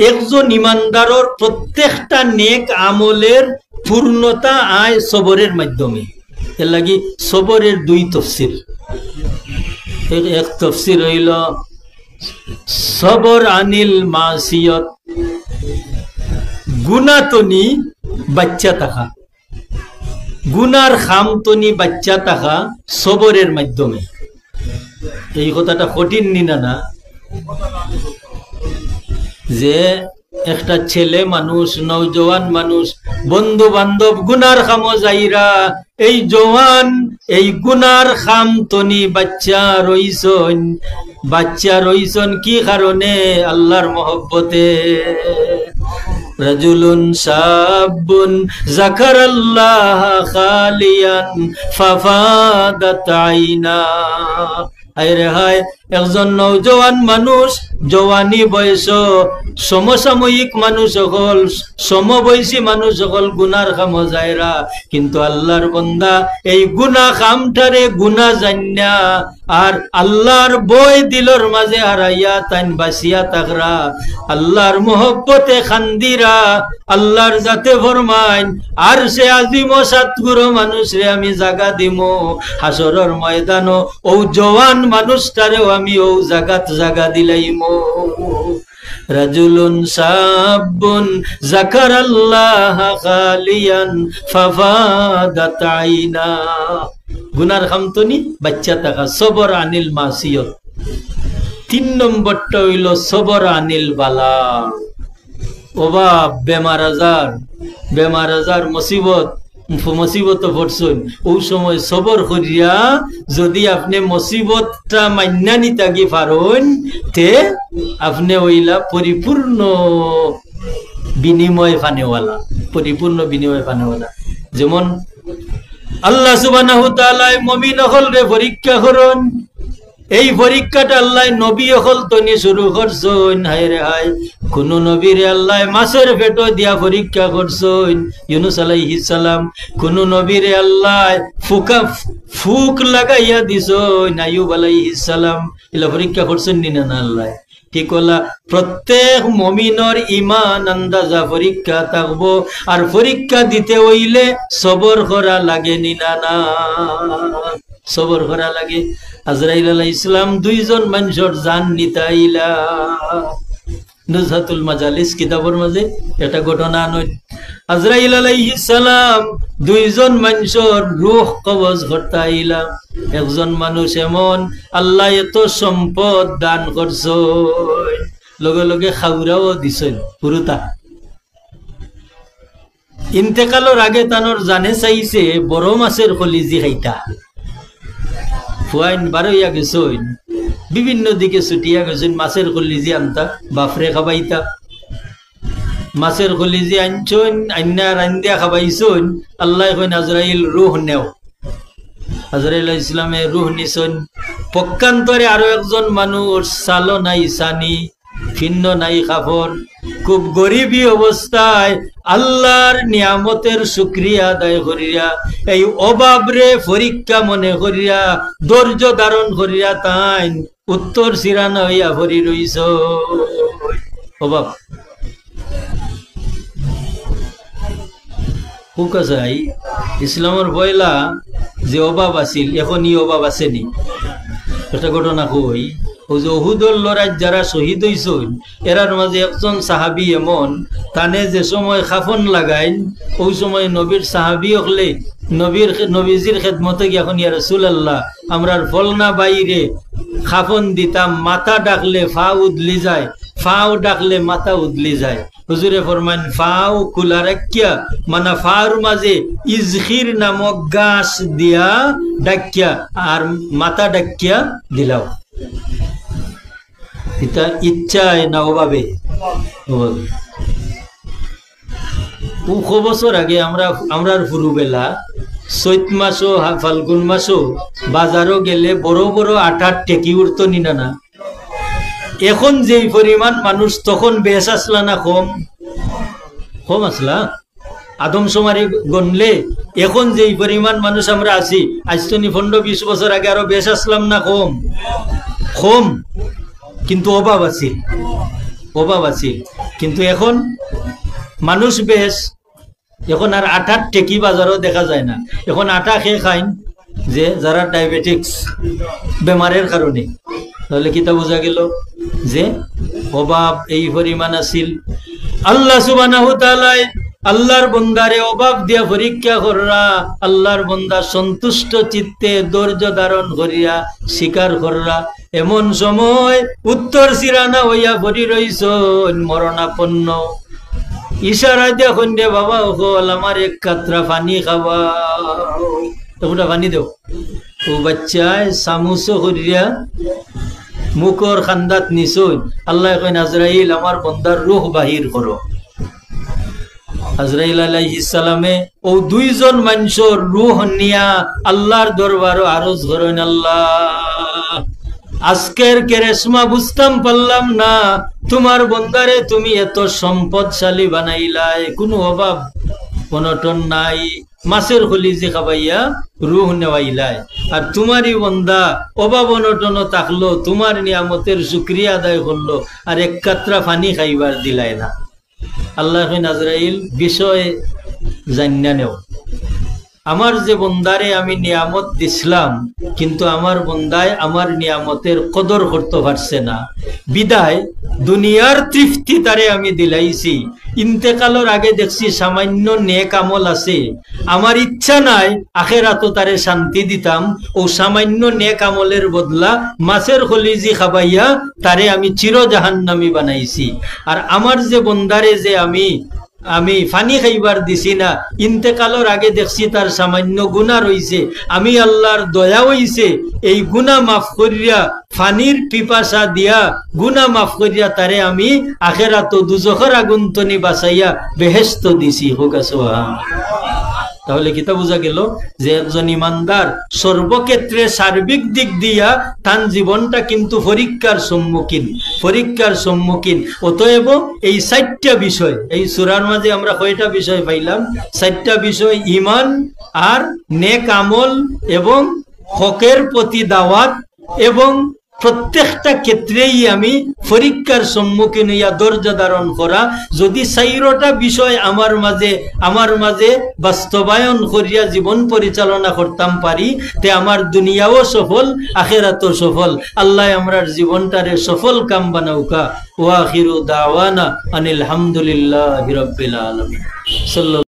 একজন ইমানদারর প্রত্যেকটা নেক আমলের পূর্ণতা আয় সবরের মাধ্যমে। এর লাগি সবরের 2 তফসির। এক তফসির হইল সবর আনিল মাসিয়ত, গুনাতনি বাচ্চা থাকা, গুনার খামতনি বাচ্চা থাকা সবরের মাধ্যমে। এই কথাটা কঠিন নিনা না? যে একটা ছেলে মানুষ, নওজওয়ান মানুষ, বন্ধু বান্ধব গুনার খামো যাইরা এই জওয়ান এই গুনার খাম তনি বাচ্চা রইছন কি কারণে? আল্লাহর মহব্বতে। রাজুলুন শাবুন যাকারাল্লাহ খালিয়ান ফাফাদাত আইনা। আরে হায়, একজন নওজওয়ান মানুষ জওয়ানি বয়স, সমসাময়িক মানুষ সকল, সমবয়সী মানুষ সকল গুনার খাম যায়রা, কিন্তু আল্লাহর বন্দা এই গুনা খামটারে গুনা জান্না আর আল্লাহর বই দিলর মাঝে হারাইয়া তাইন বাসিয়া তাকরা, আল্লাহর মোহব্বতে খান্দিরা, আল্লাহর জাতে ফরমাইন আর সে আজিম সাতগুরো মানুষ রে আমি জাগা দিমো হাসরের ময়দানো, ও জওয়ান মানুষটারেও আমি ও জাগাত জাগা দিলাইমো। রাজুলুন শাবুন যাকারাল্লাহ খালিয়ান ফাফাদাত আইনা। গুনার খামতনি বাচ্চা থাকা, সবর আনিল মাসিয়ত। 3 নম্বরটা হইল সবর আনিল বালা। অভাব, বেমার আজার মুসিবত মুসিবত পড়ছেন ওই সময় সবর করিয়া যদি আপনি মুসিবতটা মান্না নিতাগি পারেন তে আপনি ওইলা পরিপূর্ণ বিনিময় পানেওয়ালা, পরিপূর্ণ বিনিময় পানেওয়ালা। যেমন আল্লাহ সুবহানাহু ওয়া তাআলা মুমিন হলরে পরীক্ষা করেন, এই পরীক্ষাটা আল্লাহ নবী হল তনি শুরু করছেন। হায় রে হায়, কোন নবীরে আল্লাহ মাছের পেটো দিয়া পরীক্ষা করছেন, ইউনূস আলাইহিস সালাম। কোন নবীরে আল্লাহ ফুক লাগাইয়া দিছেন, আইয়ুব আলাইহিস সালাম। এলা পরীক্ষা করছেন না না আল্লাহ? ঠিক হলা, প্রত্যেক মুমিনের ঈমান আন্দাজা পরীক্ষা থাকবো। আর পরীক্ষা দিতে হইলে সবর করা লাগে নিনা না, সবর করা লাগে। আজরাইল আলাইহিস সালাম দুইজন মানুষের জান নিতাইলা। নুজহাতুল মাজালিস কিতাবের মাঝে একটা ঘটনা নয়। আজরাইল আলাইহিস সালাম দুইজন মানুষের রূহ কবজ করতাইলা। একজন মানুষ এমন আল্লাহ এত সম্পদ দান করছে, লগে লগে খাউরাও দিছেন পুরুতা। ইন্তেকালের আগে তানোর জানে চাইছে বড় মাছের কলিজি খাইতা। ফুয়াইন বারইয়া গেছেন, বিভিন্ন দিকে ছুটিয়া গেছেন, মাছের কলিজি আনতা, বাফরে খাবাইতা। মাছের কলিজি আনছেন, আন্না রান্দিয়া খাবাইছেন। আল্লাহ কইন আজরাইল রূহ নেও। আজরাইল ইসলামে রূহ নিছেন। পক্ষান্তরে আরো একজন মানুষ, সালো নাই সানি, ভিন্ন নাই কাপড়, খুব গরিবী অবস্থায় আল্লাহর নিয়ামতের শুকরিয়া আদায় করিয়া, এই অভাবরে পরীক্ষা মনে করিয়া, ধৈর্য ধারণ করিয়া তাই উত্তর সিরানা হইয়া ভরি রইছ। অভাব হুকাই ইসলামের পয়লা যে অভাব আছিল, এখন ই অভাব আসেনি। একটা ঘটনা কই, ওই যে উহুদের লড়াই যারা শহীদ হইছেন, এরার মাঝে একজন সাহাবি এমন, তানে যে সময় খাফন লাগাইন, ওই সময় নবীর সাহাবি হলে নবীজির খেদমতে এখন ইয়া রাসূলুল্লাহ, আমরার ফলনা বাইরে খাফন দিতাম, মাথা ডাকলে ফা উদলি যায়, ফাও ডাকলে মাথা উদলি যায়। হুজুরে ফরমান ফাও খোলা রাখিয়া, মানে ফার মাঝে ইজখির নামক গাছ দিয়া ডাকিয়া আর মাথা ডাকিয়া দিলাও। এটা ইচ্ছায় না অভাবে? বছর আগে আমরা ফুরুবেলা চৈত মাসও ফাল্গুন মাসও বাজারও গেলে বড় বড় আটার টেকি উঠতো নিনা না। এখন যেই পরিমাণ মানুষ, তখন বেশ আসলা না কম? কম আসলা। আদমশুমারি গণলে এখন যেই পরিমাণ মানুষ আমরা আছি, আজ তো 15-20 বছর আগে আরো বেশ আসলাম না কম? কম, কিন্তু অভাব আছিল, অভাব আছিল। কিন্তু এখন মানুষ বেশ, এখন আর আটার টেকি বাজারও দেখা যায় না। এখন আটা খেয়ে খাইন যে যারা ডায়াবেটিক্স বেমারের কারণে। তাহলে কিতা বোঝা গেল যে অভাব এই পরিমাণ আছিল। আল্লাহ সুবহানাহু ওয়া তাআলা আল্লাহর বন্দারে অভাব দিয়া পরীক্ষা কররা, আল্লাহর বন্দা সন্তুষ্ট চিত্তে ধৈর্য ধারণ করিয়া স্বীকার কররা। এমন সময় উত্তর সিরানা হইয়া ভরি রইছ মরণাপন্ন। ইশারা দিয়া কইন্দে বাবা হল আমার এক কাতরা পানি খাওয়া, ওটা পানি দেও। ও বাচ্চায় সামুস করিয়া মুখর খান্দাত নিছই। আল্লাহ কইন আজরাইল আমার বন্দার রূহ বাহির করো। আজরাইল আলাইহিস সালামে ও দুইজন মানুষের রূহ নিয়া আল্লাহর দরবারে আরজ করেন, আল্লাহ আজকের কেরেশমা বুঝতাম পারলাম না, তোমার বন্দারে তুমি এত সম্পদশালী বানাইলাই, কোনো অভাব অনটন নাই, মাছের কলিজি খাবাইয়া রূহ নেওয়াইলাই। আর তোমারই বন্দা অভাব অনটন থাকলো, তোমার নিয়ামতের শুকরিয়া আদায় করলো, আর এক কাতরা পানি খাইবার দিলাই না। আল্লাহ আজরাইল বিষয়ে জানিয়া নেও, আমার যে বন্দারে আমি নিয়ামত দিছিলাম, কিন্তু আমার বন্দায় আমার নিয়ামতের কদর করতে পারছে না, বিদায় দুনিয়ার তৃপ্তি তারে আমি দিলাইছি। ইন্তেকালের আগে দেখছি সামান্য নেক আমল আছে, আমার ইচ্ছা নাই আখেরাতো তারে শান্তি দিতাম, ও সামান্য নেক আমলের বদলা মাছের কলিজি খাবাইয়া তারে আমি চির জাহান্নামী বানাইছি। আর আমার যে বন্দারে যে আমি আমি ফানি খাইবার দিছি না, ইন্তেকালের আগে দেখছি তার সামান্য গুনাহ রইছে, আমি আল্লাহর দয়া হইছে এই গুনাহ মাফ করিয়া ফানির পিপাসা দিয়া গুনাহ মাফ করিয়া তারে আমি আখিরাত দুজখের আগুন তনি বাঁচাইয়া বেহেশত দিছি। হোক সুবহানাল্লাহ। তাহলে কিতা বোঝা গেল যে একজন ইমানদার সর্বক্ষেত্রে সার্বিক দিক দিয়া তার জীবনটা কিন্তু পরীক্ষার সম্মুখীন। অতএব এই 4টা বিষয়, এই সূরার মাঝে আমরা কয়টা বিষয় পাইলাম? 4টা বিষয়, ঈমান আর নেক আমল এবং হকের প্রতি দাওয়াত, এবং প্রত্যেকটা ক্ষেত্রেই আমি পরীক্ষার সম্মুখীন হইয়া ধৈর্য ধারণ করা। যদি 4টা বিষয় আমার মাঝে বাস্তবায়ন করিয়া জীবন পরিচালনা করতাম পারি, তে আমার দুনিয়াও সফল, আখিরাতও সফল। আল্লাহ আমরার জীবনটারে সফল কাম বানাউকা। ওয়া আখিরু দাওয়ানা আনিল হামদুলিল্লাহি রাব্বিল আলামিন।